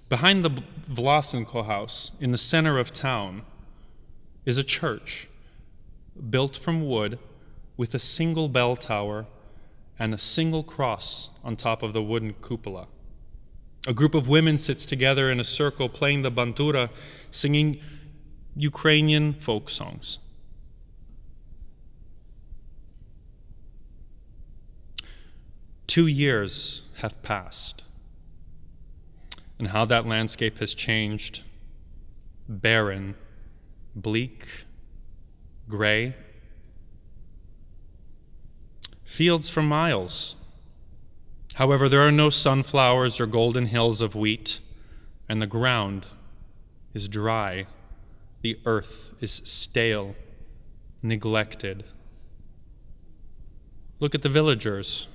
Behind the Vlasenko house, in the center of town, is a church built from wood with a single bell tower and a single cross on top of the wooden cupola. A group of women sits together in a circle playing the bandura, singing Ukrainian folk songs. Two years have passed, and how that landscape has changed. Barren, bleak, gray. Fields for miles. However, there are no sunflowers or golden hills of wheat, and the ground is dry. The earth is stale, neglected. Look at the villagers.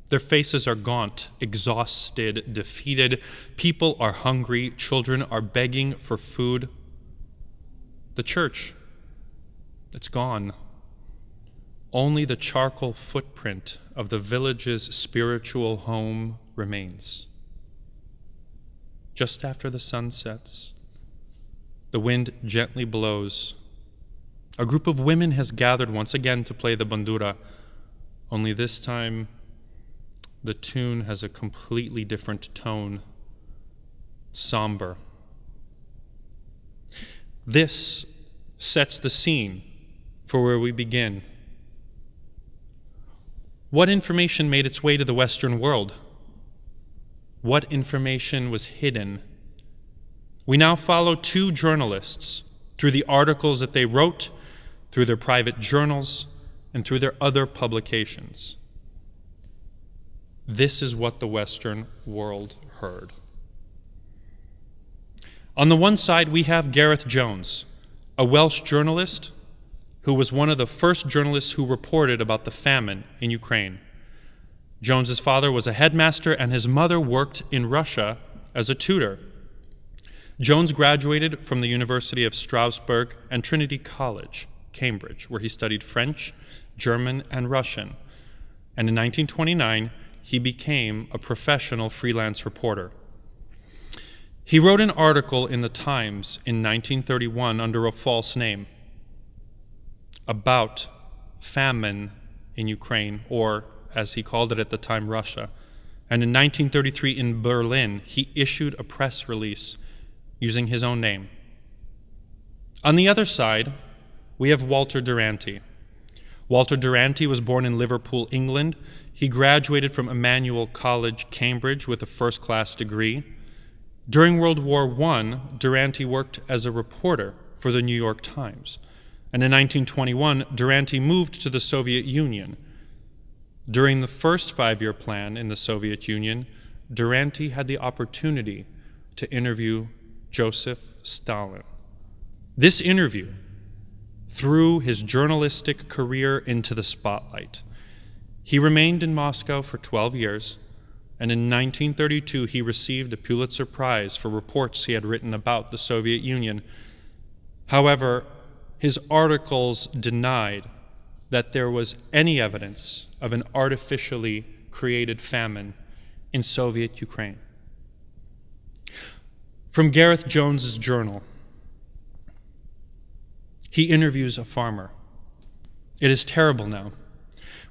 Their faces are gaunt, exhausted, defeated. People are hungry. Children are begging for food. The church, it's gone. Only the charcoal footprint of the village's spiritual home remains. Just after the sun sets, the wind gently blows. A group of women has gathered once again to play the bandura, only this time the tune has a completely different tone, somber. This sets the scene for where we begin. What information made its way to the Western world? What information was hidden? We now follow two journalists through the articles that they wrote, through their private journals, and through their other publications. This is what the Western world heard. On the one side, we have Gareth Jones, a Welsh journalist who was one of the first journalists who reported about the famine in Ukraine. Jones's father was a headmaster and his mother worked in Russia as a tutor. Jones graduated from the University of Strasbourg and Trinity College, Cambridge, where he studied French, German, and Russian. And in 1929, he became a professional freelance reporter. He wrote an article in the Times in 1931 under a false name about famine in Ukraine, or as he called it at the time, Russia. And in 1933 in Berlin, he issued a press release using his own name. On the other side, we have Walter Duranty. Walter Duranty was born in Liverpool, England. He graduated from Emmanuel College, Cambridge, with a first-class degree. During World War I, Duranty worked as a reporter for the New York Times. And in 1921, Duranty moved to the Soviet Union. During the first five-year plan in the Soviet Union, Duranty had the opportunity to interview Joseph Stalin. This interview threw his journalistic career into the spotlight. He remained in Moscow for 12 years, and in 1932 he received a Pulitzer Prize for reports he had written about the Soviet Union. However, his articles denied that there was any evidence of an artificially created famine in Soviet Ukraine. From Gareth Jones's journal, he interviews a farmer. It is terrible now.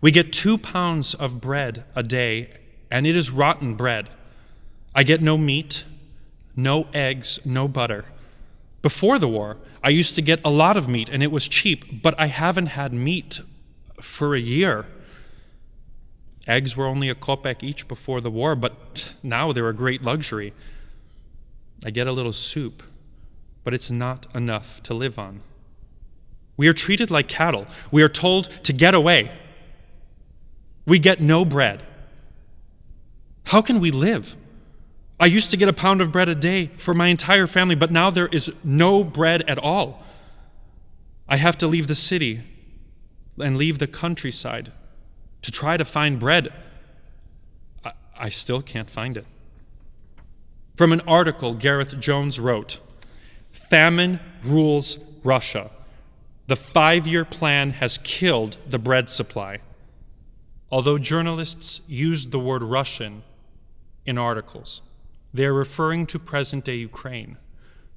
We get 2 pounds of bread a day, and it is rotten bread. I get no meat, no eggs, no butter. Before the war, I used to get a lot of meat, and it was cheap, but I haven't had meat for a year. Eggs were only a kopeck each before the war, but now they're a great luxury. I get a little soup, but it's not enough to live on. We are treated like cattle. We are told to get away. We get no bread. How can we live? I used to get a pound of bread a day for my entire family, but now there is no bread at all. I have to leave the city and leave the countryside to try to find bread. I still can't find it. from an article Gareth Jones wrote, "Famine rules Russia. The 5-year plan has killed the bread supply." Although journalists used the word Russian in articles, they are referring to present-day Ukraine.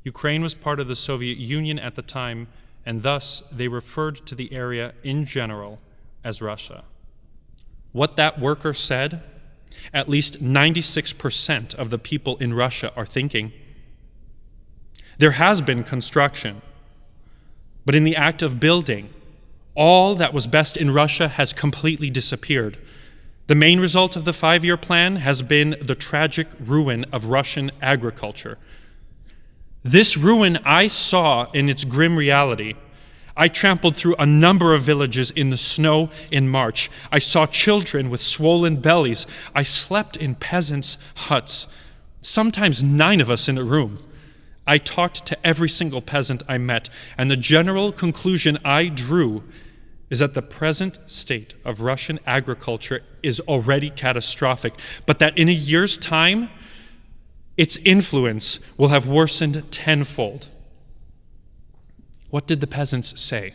Ukraine was part of the Soviet Union at the time, and thus they referred to the area in general as Russia. What that worker said, at least 96% of the people in Russia are thinking. There has been construction, but in the act of building, all that was best in Russia has completely disappeared. The main result of the 5-year plan has been the tragic ruin of Russian agriculture. This ruin I saw in its grim reality. I trampled through a number of villages in the snow in March. I saw children with swollen bellies. I slept in peasants' huts, sometimes 9 of us in a room. I talked to every single peasant I met, and the general conclusion I drew is that the present state of Russian agriculture is already catastrophic, but that in a year's time, its influence will have worsened tenfold. What did the peasants say?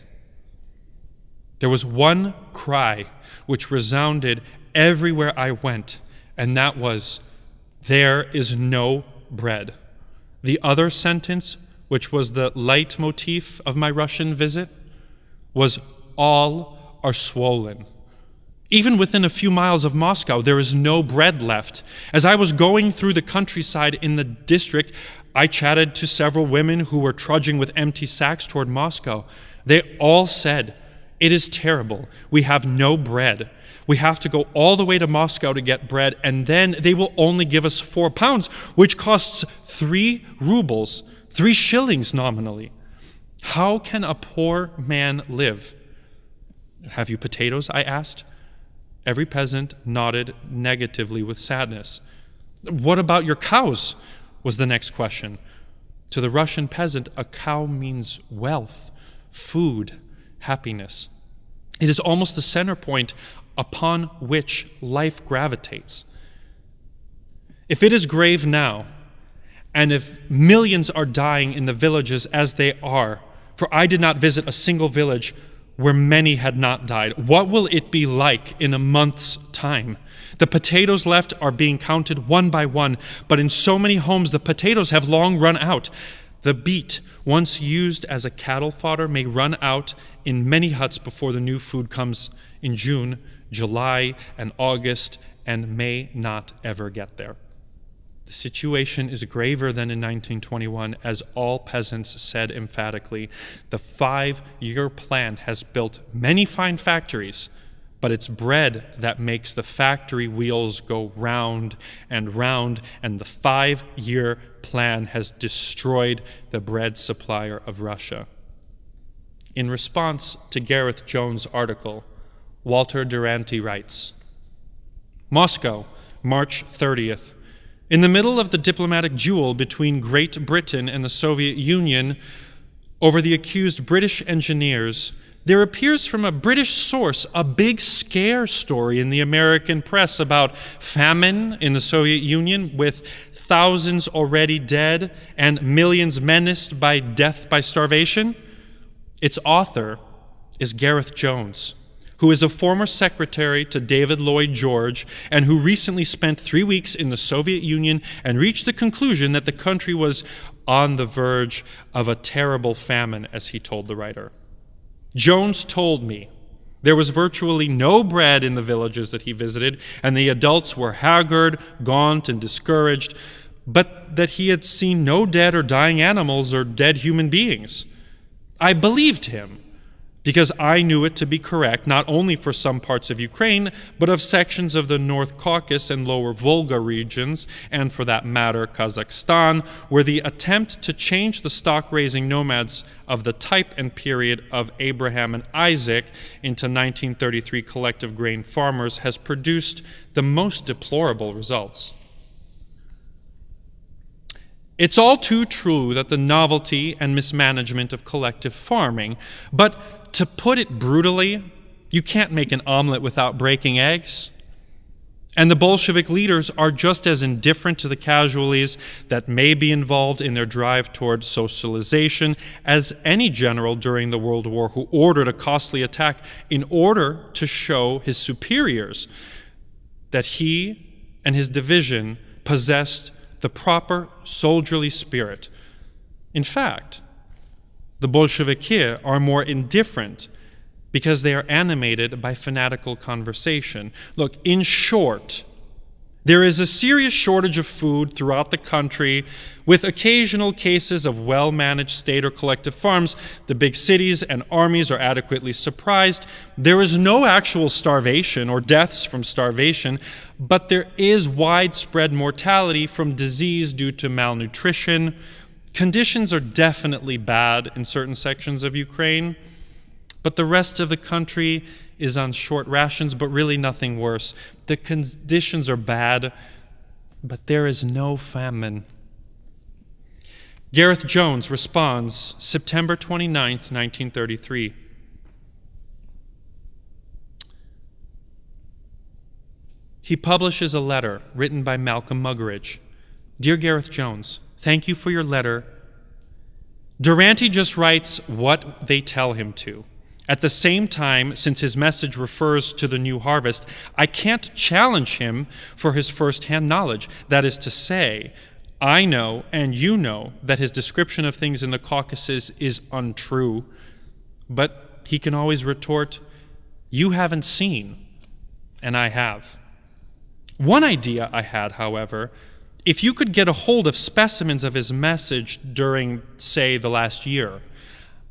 There was one cry which resounded everywhere I went, and that was, "There is no bread." The other sentence, which was the leitmotif of my Russian visit, was, "All are swollen." Even within a few miles of Moscow, there is no bread left. As I was going through the countryside in the district, I chatted to several women who were trudging with empty sacks toward Moscow. They all said, "It is terrible. We have no bread. We have to go all the way to Moscow to get bread, and then they will only give us 4 pounds, which costs 3 rubles, 3 shillings nominally. How can a poor man live?" "Have you potatoes?" I asked. Every peasant nodded negatively with sadness. "What about your cows?" was the next question. To the Russian peasant, a cow means wealth, food, happiness. It is almost the center point upon which life gravitates. If it is grave now, and if millions are dying in the villages as they are, for I did not visit a single village where many had not died, what will it be like in a month's time? The potatoes left are being counted one by one, but in so many homes the potatoes have long run out. The beet, once used as a cattle fodder, may run out in many huts before the new food comes in June, July, and August, and may not ever get there. The situation is graver than in 1921, as all peasants said emphatically. The 5-year plan has built many fine factories, but it's bread that makes the factory wheels go round, and the 5-year plan has destroyed the bread supplier of Russia. In response to Gareth Jones' article, Walter Duranty writes, Moscow, March 30th. In the middle of the diplomatic duel between Great Britain and the Soviet Union over the accused British engineers, there appears from a British source a big scare story in the American press about famine in the Soviet Union, with thousands already dead and millions menaced by death by starvation. Its author is Gareth Jones, who is a former secretary to David Lloyd George and who recently spent 3 weeks in the Soviet Union and reached the conclusion that the country was on the verge of a terrible famine, as he told the writer. Jones told me there was virtually no bread in the villages that he visited, and the adults were haggard, gaunt, and discouraged, but that he had seen no dead or dying animals or dead human beings. I believed him, because I knew it to be correct, not only for some parts of Ukraine, but of sections of the North Caucasus and Lower Volga regions, and for that matter, Kazakhstan, where the attempt to change the stock-raising nomads of the type and period of Abraham and Isaac into 1933 collective grain farmers has produced the most deplorable results. It's all too true that the novelty and mismanagement of collective farming, but to put it brutally, you can't make an omelet without breaking eggs. And the Bolshevik leaders are just as indifferent to the casualties that may be involved in their drive toward socialization as any general during the World War who ordered a costly attack in order to show his superiors that he and his division possessed the proper soldierly spirit. In fact, the Bolsheviki are more indifferent because they are animated by fanatical conversation. Look, in short, there is a serious shortage of food throughout the country, with occasional cases of well-managed state or collective farms. The big cities and armies are adequately surprised. There is no actual starvation or deaths from starvation, but there is widespread mortality from disease due to malnutrition. Conditions are definitely bad in certain sections of Ukraine, but the rest of the country is on short rations, but really nothing worse. The conditions are bad, but there is no famine. Gareth Jones responds September 29th, 1933. He publishes a letter written by Malcolm Muggeridge. Dear Gareth Jones, thank you for your letter. Durante just writes what they tell him to. At the same time, since his message refers to the new harvest, I can't challenge him for his first-hand knowledge. That is to say, I know and you know that his description of things in the Caucasus is untrue, but he can always retort, you haven't seen, and I have. One idea I had, however, if you could get a hold of specimens of his message during, say, the last year,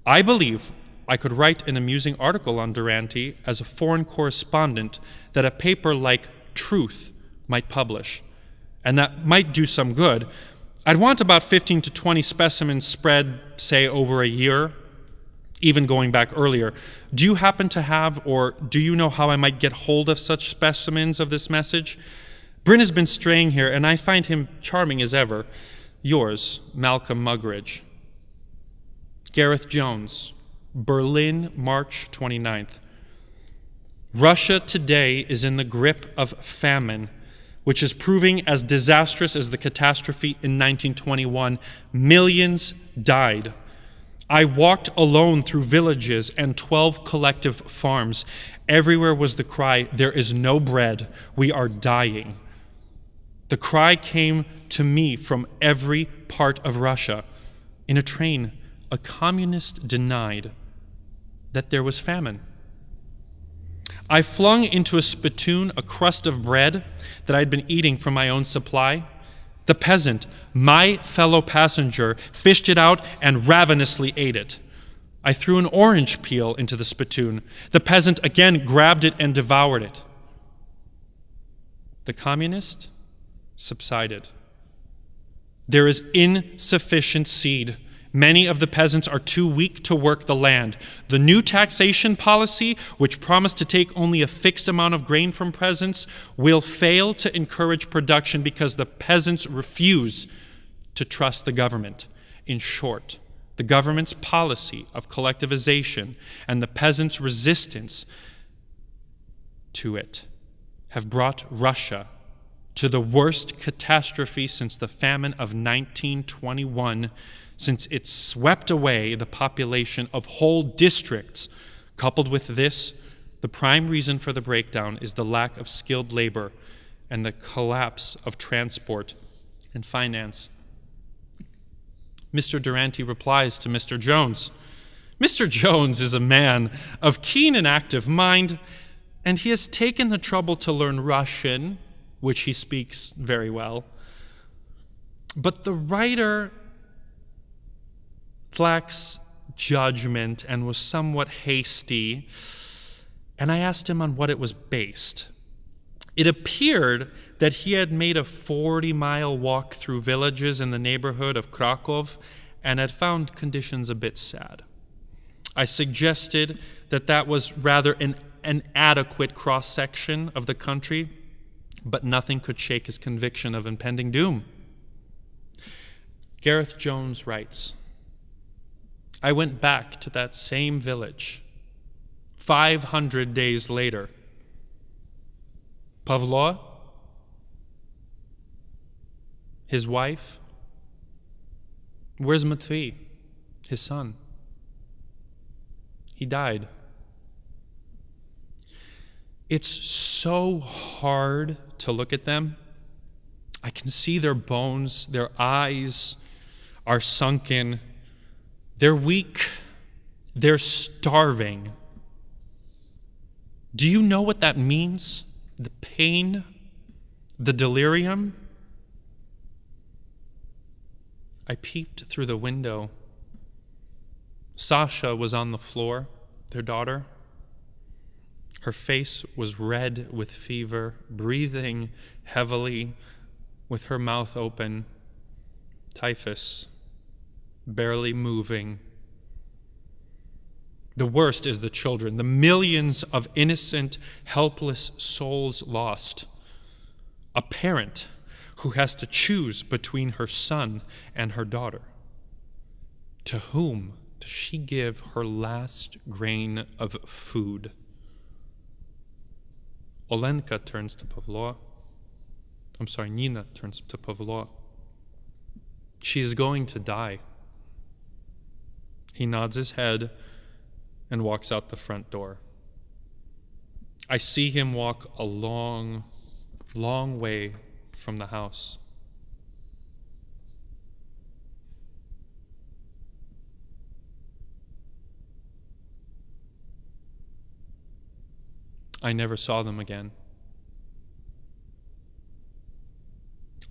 I believe I could write an amusing article on Durante as a foreign correspondent that a paper like Truth might publish, and that might do some good. I'd want about 15 to 20 specimens spread, say, over a year, even going back earlier. Do you happen to have, or do you know how I might get hold of such specimens of this message? Bryn has been straying here, and I find him charming as ever. Yours, Malcolm Muggeridge. Gareth Jones, Berlin, March 29th. Russia today is in the grip of famine, which is proving as disastrous as the catastrophe in 1921. Millions died. I walked alone through villages and 12 collective farms. Everywhere was the cry, there is no bread, we are dying. The cry came to me from every part of Russia. In a train, a communist denied that there was famine. I flung into a spittoon a crust of bread that I'd been eating from my own supply. The peasant, my fellow passenger, fished it out and ravenously ate it. I threw an orange peel into the spittoon. The peasant again grabbed it and devoured it. The communist subsided. There is insufficient seed. Many of the peasants are too weak to work the land. The new taxation policy, which promised to take only a fixed amount of grain from peasants, will fail to encourage production because the peasants refuse to trust the government. In short, the government's policy of collectivization and the peasants' resistance to it have brought Russia to the worst catastrophe since the famine of 1921, since it swept away the population of whole districts. Coupled with this, the prime reason for the breakdown is the lack of skilled labor and the collapse of transport and finance. Mr. Durante replies to Mr. Jones. Mr. Jones is a man of keen and active mind, and he has taken the trouble to learn Russian, which he speaks very well. But the writer lacks judgment and was somewhat hasty, and I asked him on what it was based. It appeared that he had made a 40-mile walk through villages in the neighborhood of Krakow and had found conditions a bit sad. I suggested that that was rather an adequate cross-section of the country, but nothing could shake his conviction of impending doom. Gareth Jones writes, I went back to that same village 500 days later. Pavlo, his wife. Where's Matvey, his son? He died. It's so hard to look at them. I can see their bones, their eyes are sunken, they're weak, they're starving. Do you know what that means? The pain, the delirium? I peeped through the window. Sasha was on the floor, their daughter. Her face was red with fever, breathing heavily with her mouth open, typhus, barely moving. The worst is the children, the millions of innocent, helpless souls lost. A parent who has to choose between her son and her daughter. To whom does she give her last grain of food? Nina turns to Pavlo. She is going to die. He nods his head and walks out the front door. I see him walk a long, long way from the house. I never saw them again.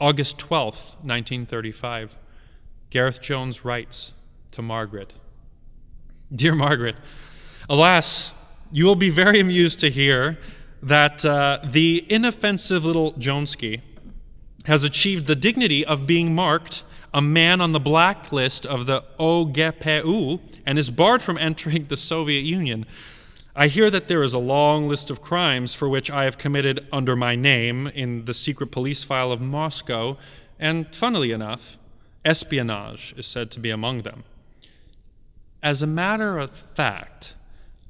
August 12th, 1935, Gareth Jones writes to Margaret, "Dear Margaret, alas, you will be very amused to hear that the inoffensive little Jonesky has achieved the dignity of being marked a man on the blacklist of the OGPU and is barred from entering the Soviet Union. I hear that there is a long list of crimes for which I have committed under my name in the secret police file of Moscow, and funnily enough, espionage is said to be among them. As a matter of fact,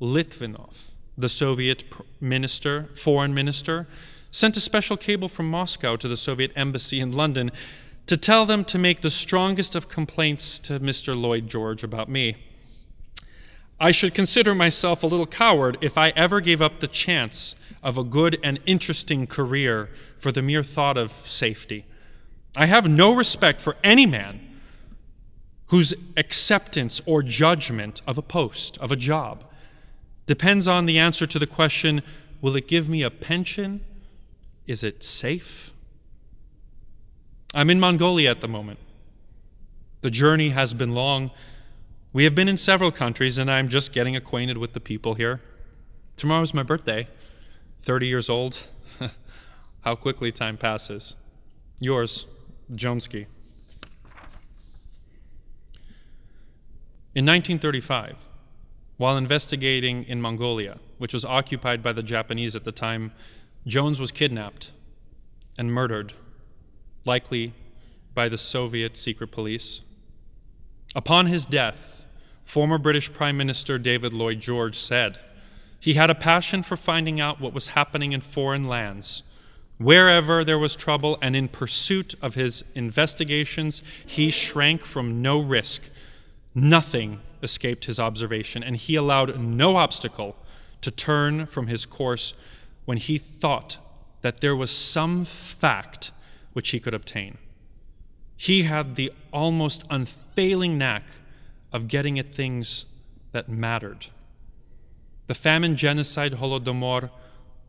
Litvinov, the Soviet foreign minister, sent a special cable from Moscow to the Soviet embassy in London to tell them to make the strongest of complaints to Mr. Lloyd George about me. I should consider myself a little coward if I ever gave up the chance of a good and interesting career for the mere thought of safety. I have no respect for any man whose acceptance or judgment of a post, of a job, depends on the answer to the question, will it give me a pension? Is it safe? I'm in Mongolia at the moment. The journey has been long. We have been in several countries, and I'm just getting acquainted with the people here. Tomorrow's my birthday, 30 years old. How quickly time passes. Yours, Jonesky." In 1935, while investigating in Mongolia, which was occupied by the Japanese at the time, Jones was kidnapped and murdered, likely by the Soviet secret police. Upon his death, former British Prime Minister David Lloyd George said, he had a passion for finding out what was happening in foreign lands, wherever there was trouble, and in pursuit of his investigations, he shrank from no risk. Nothing escaped his observation, and he allowed no obstacle to turn from his course when he thought that there was some fact which he could obtain. He had the almost unfailing knack of getting at things that mattered. The famine-genocide Holodomor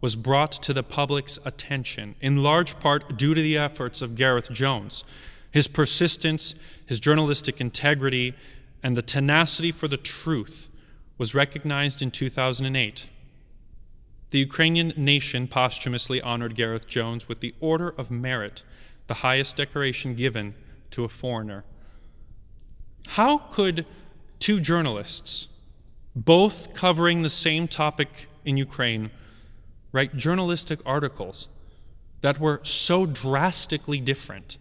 was brought to the public's attention, in large part due to the efforts of Gareth Jones. His persistence, his journalistic integrity, and the tenacity for the truth was recognized in 2008. The Ukrainian nation posthumously honored Gareth Jones with the Order of Merit, the highest decoration given to a foreigner. How could two journalists, both covering the same topic in Ukraine, write journalistic articles that were so drastically different?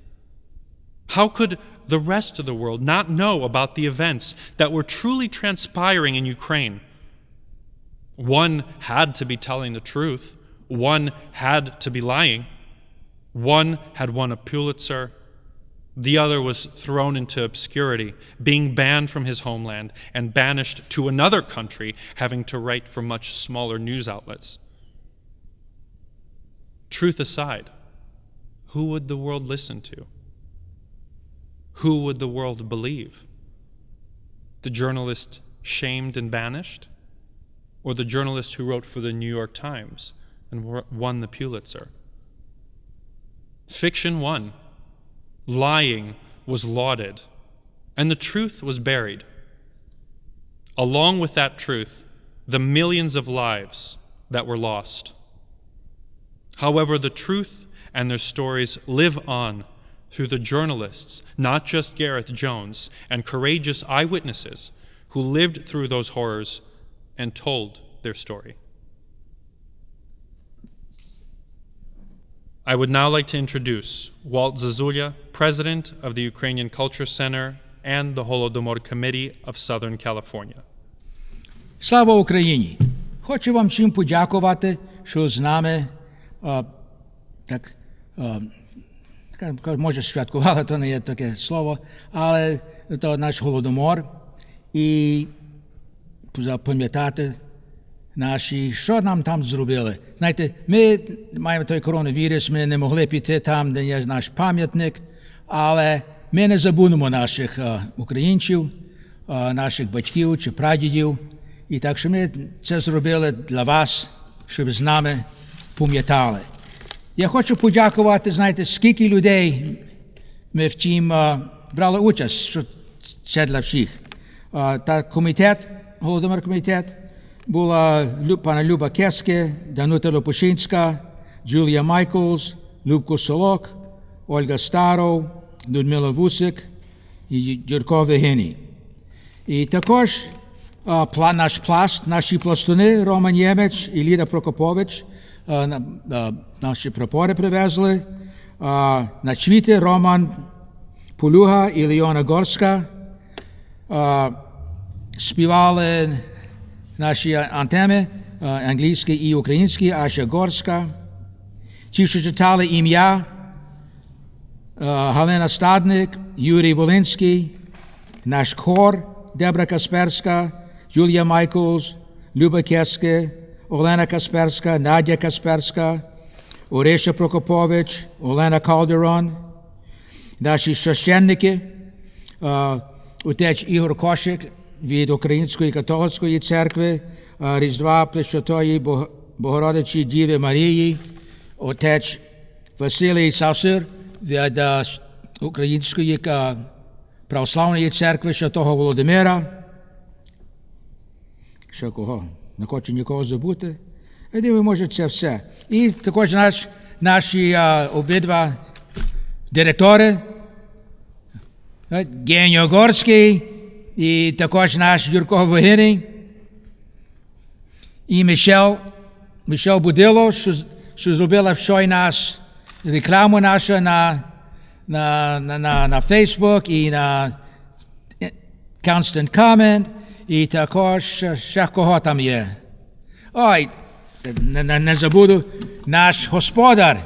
How could the rest of the world not know about the events that were truly transpiring in Ukraine? One had to be telling the truth. One had to be lying. One had won a Pulitzer. The other was thrown into obscurity, being banned from his homeland and banished to another country, having to write for much smaller news outlets. Truth aside, who would the world listen to? Who would the world believe? The journalist shamed and banished? Or the journalist who wrote for the New York Times and won the Pulitzer? Fiction won. Lying was lauded, and the truth was buried. Along with that truth, the millions of lives that were lost. However, the truth and their stories live on through the journalists, not just Gareth Jones, and courageous eyewitnesses who lived through those horrors and told their story. I would now like to introduce Walt Zazulya, President of the Ukrainian Culture Center and the Holodomor Committee of Southern California. Слава Україні! Хочу вам всім подякувати, що з нами може святкували, то не є таке слово, але то наш Голодомор і запам'ятати наші, що нам там зробили. Знаєте, ми маємо той коронавірус, ми не могли піти там, де є наш пам'ятник, але ми не забудемо наших українців, наших батьків чи прадідів. І так, що ми це зробили для вас, щоб з нами пам'ятали. Я хочу подякувати, знаєте, скільки людей ми в тім брали участь, що це для всіх. Та комітет, Голодомор комітет, була пана Люба Кеске, Данута Лопушинська, Джулія Майклс, Любко Солок, Ольга Старов, Людмила Вусик і Юрко Вегеній. І також наш пласт, наші пластуни, Роман Ємеч і Ліда Прокопович, наші прапори привезли. На чвіти Роман Полюга і Леона Горська співали наші антеми, англійські і українські, Аша Горська. Ті, що читали ім'я, Галина Стадник, Юрій Волинський, наш хор, Дебра Касперська, Юлія Майклс, Люба Кеске, Олена Касперська, Надя Касперська, Ориша Прокопович, Олена Калдерон, наші священники, отець Ігор Кошик від Української католицької церкви, Різдва Пресвятої Богородичі Діви Марії, отець Василій Савсир від Української православної церкви Святого Володимира. Ще кого? Не хочу нікого забути. Я думаю, може, це все. І також наші обидва директори, Геньо Горський, і також наш Юрко Вегеній, і Мішел Будило, що зробила щойно нас рекламу нашу на Facebook і на Constant Comment, і також ще кого там є. Ой, не забуду, наш господар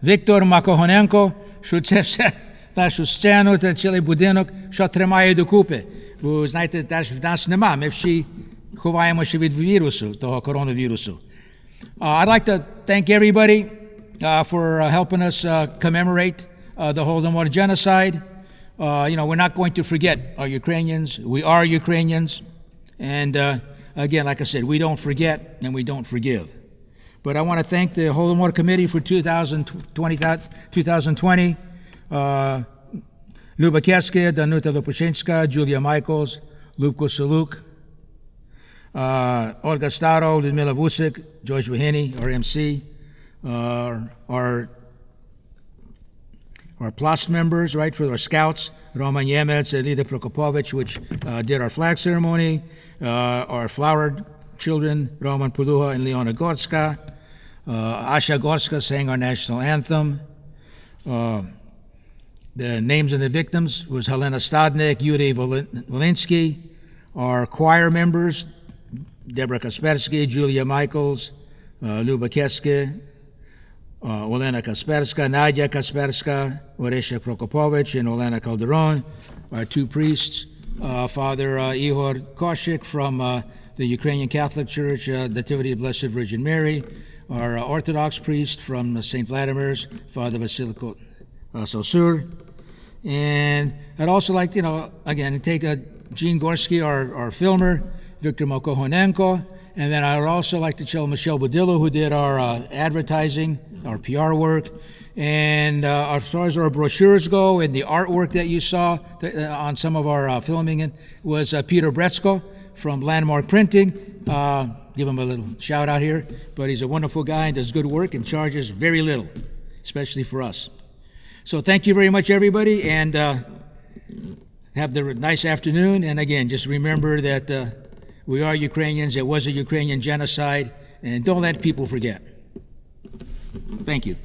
Віктор Макогоненко, що це все, нашу сцену, та цілий будинок, що тримає докупи. Бо, знаєте, теж в нас нема, ми всі ховаємося від вірусу, того коронавірусу. I'd like to thank everybody for helping us commemorate the Holodomor Genocide. We're not going to forget our Ukrainians. We are Ukrainians. And again, like I said, we don't forget and we don't forgive. But I want to thank the Holodomor Committee for 2020. Люба Кеске, Данута Лопушинська, Julia Michaels, Любко Солук, Olga Starov, Людмила Вусик, George Вегеній, our MC, our Plast members, right, for our scouts, Roman Yemets and Lida Prokopovich, which did our flag ceremony, our flowered children, Roman Puluha and Leona Gorska, Asha Gorska sang our national anthem. The names of the victims was Helena Stadnik, Yuri Volinsky, our choir members, Deborah Kaspersky, Julia Michaels, Luba Keske, Olena Kasperska, Nadia Kasperska, Oresha Prokopovich, and Olena Calderon, our two priests, Father Ihor Koshik from the Ukrainian Catholic Church, Nativity of Blessed Virgin Mary, our Orthodox priest from St. Vladimir's, Father Vasiliko Sosur. And I'd also like to, again, take Gene Gorsky, our filmer, Viktor Mokohonenko, and then I would also like to tell Michelle Budillo, who did our advertising, our PR work. And as far as our brochures go and the artwork that you saw on some of our filming was Peter Bretsko from Landmark Printing. Give him a little shout out here. But he's a wonderful guy and does good work and charges very little, especially for us. So thank you very much, everybody, and have the nice afternoon. And again, just remember that we are Ukrainians. It was a Ukrainian genocide, and don't let people forget. Thank you.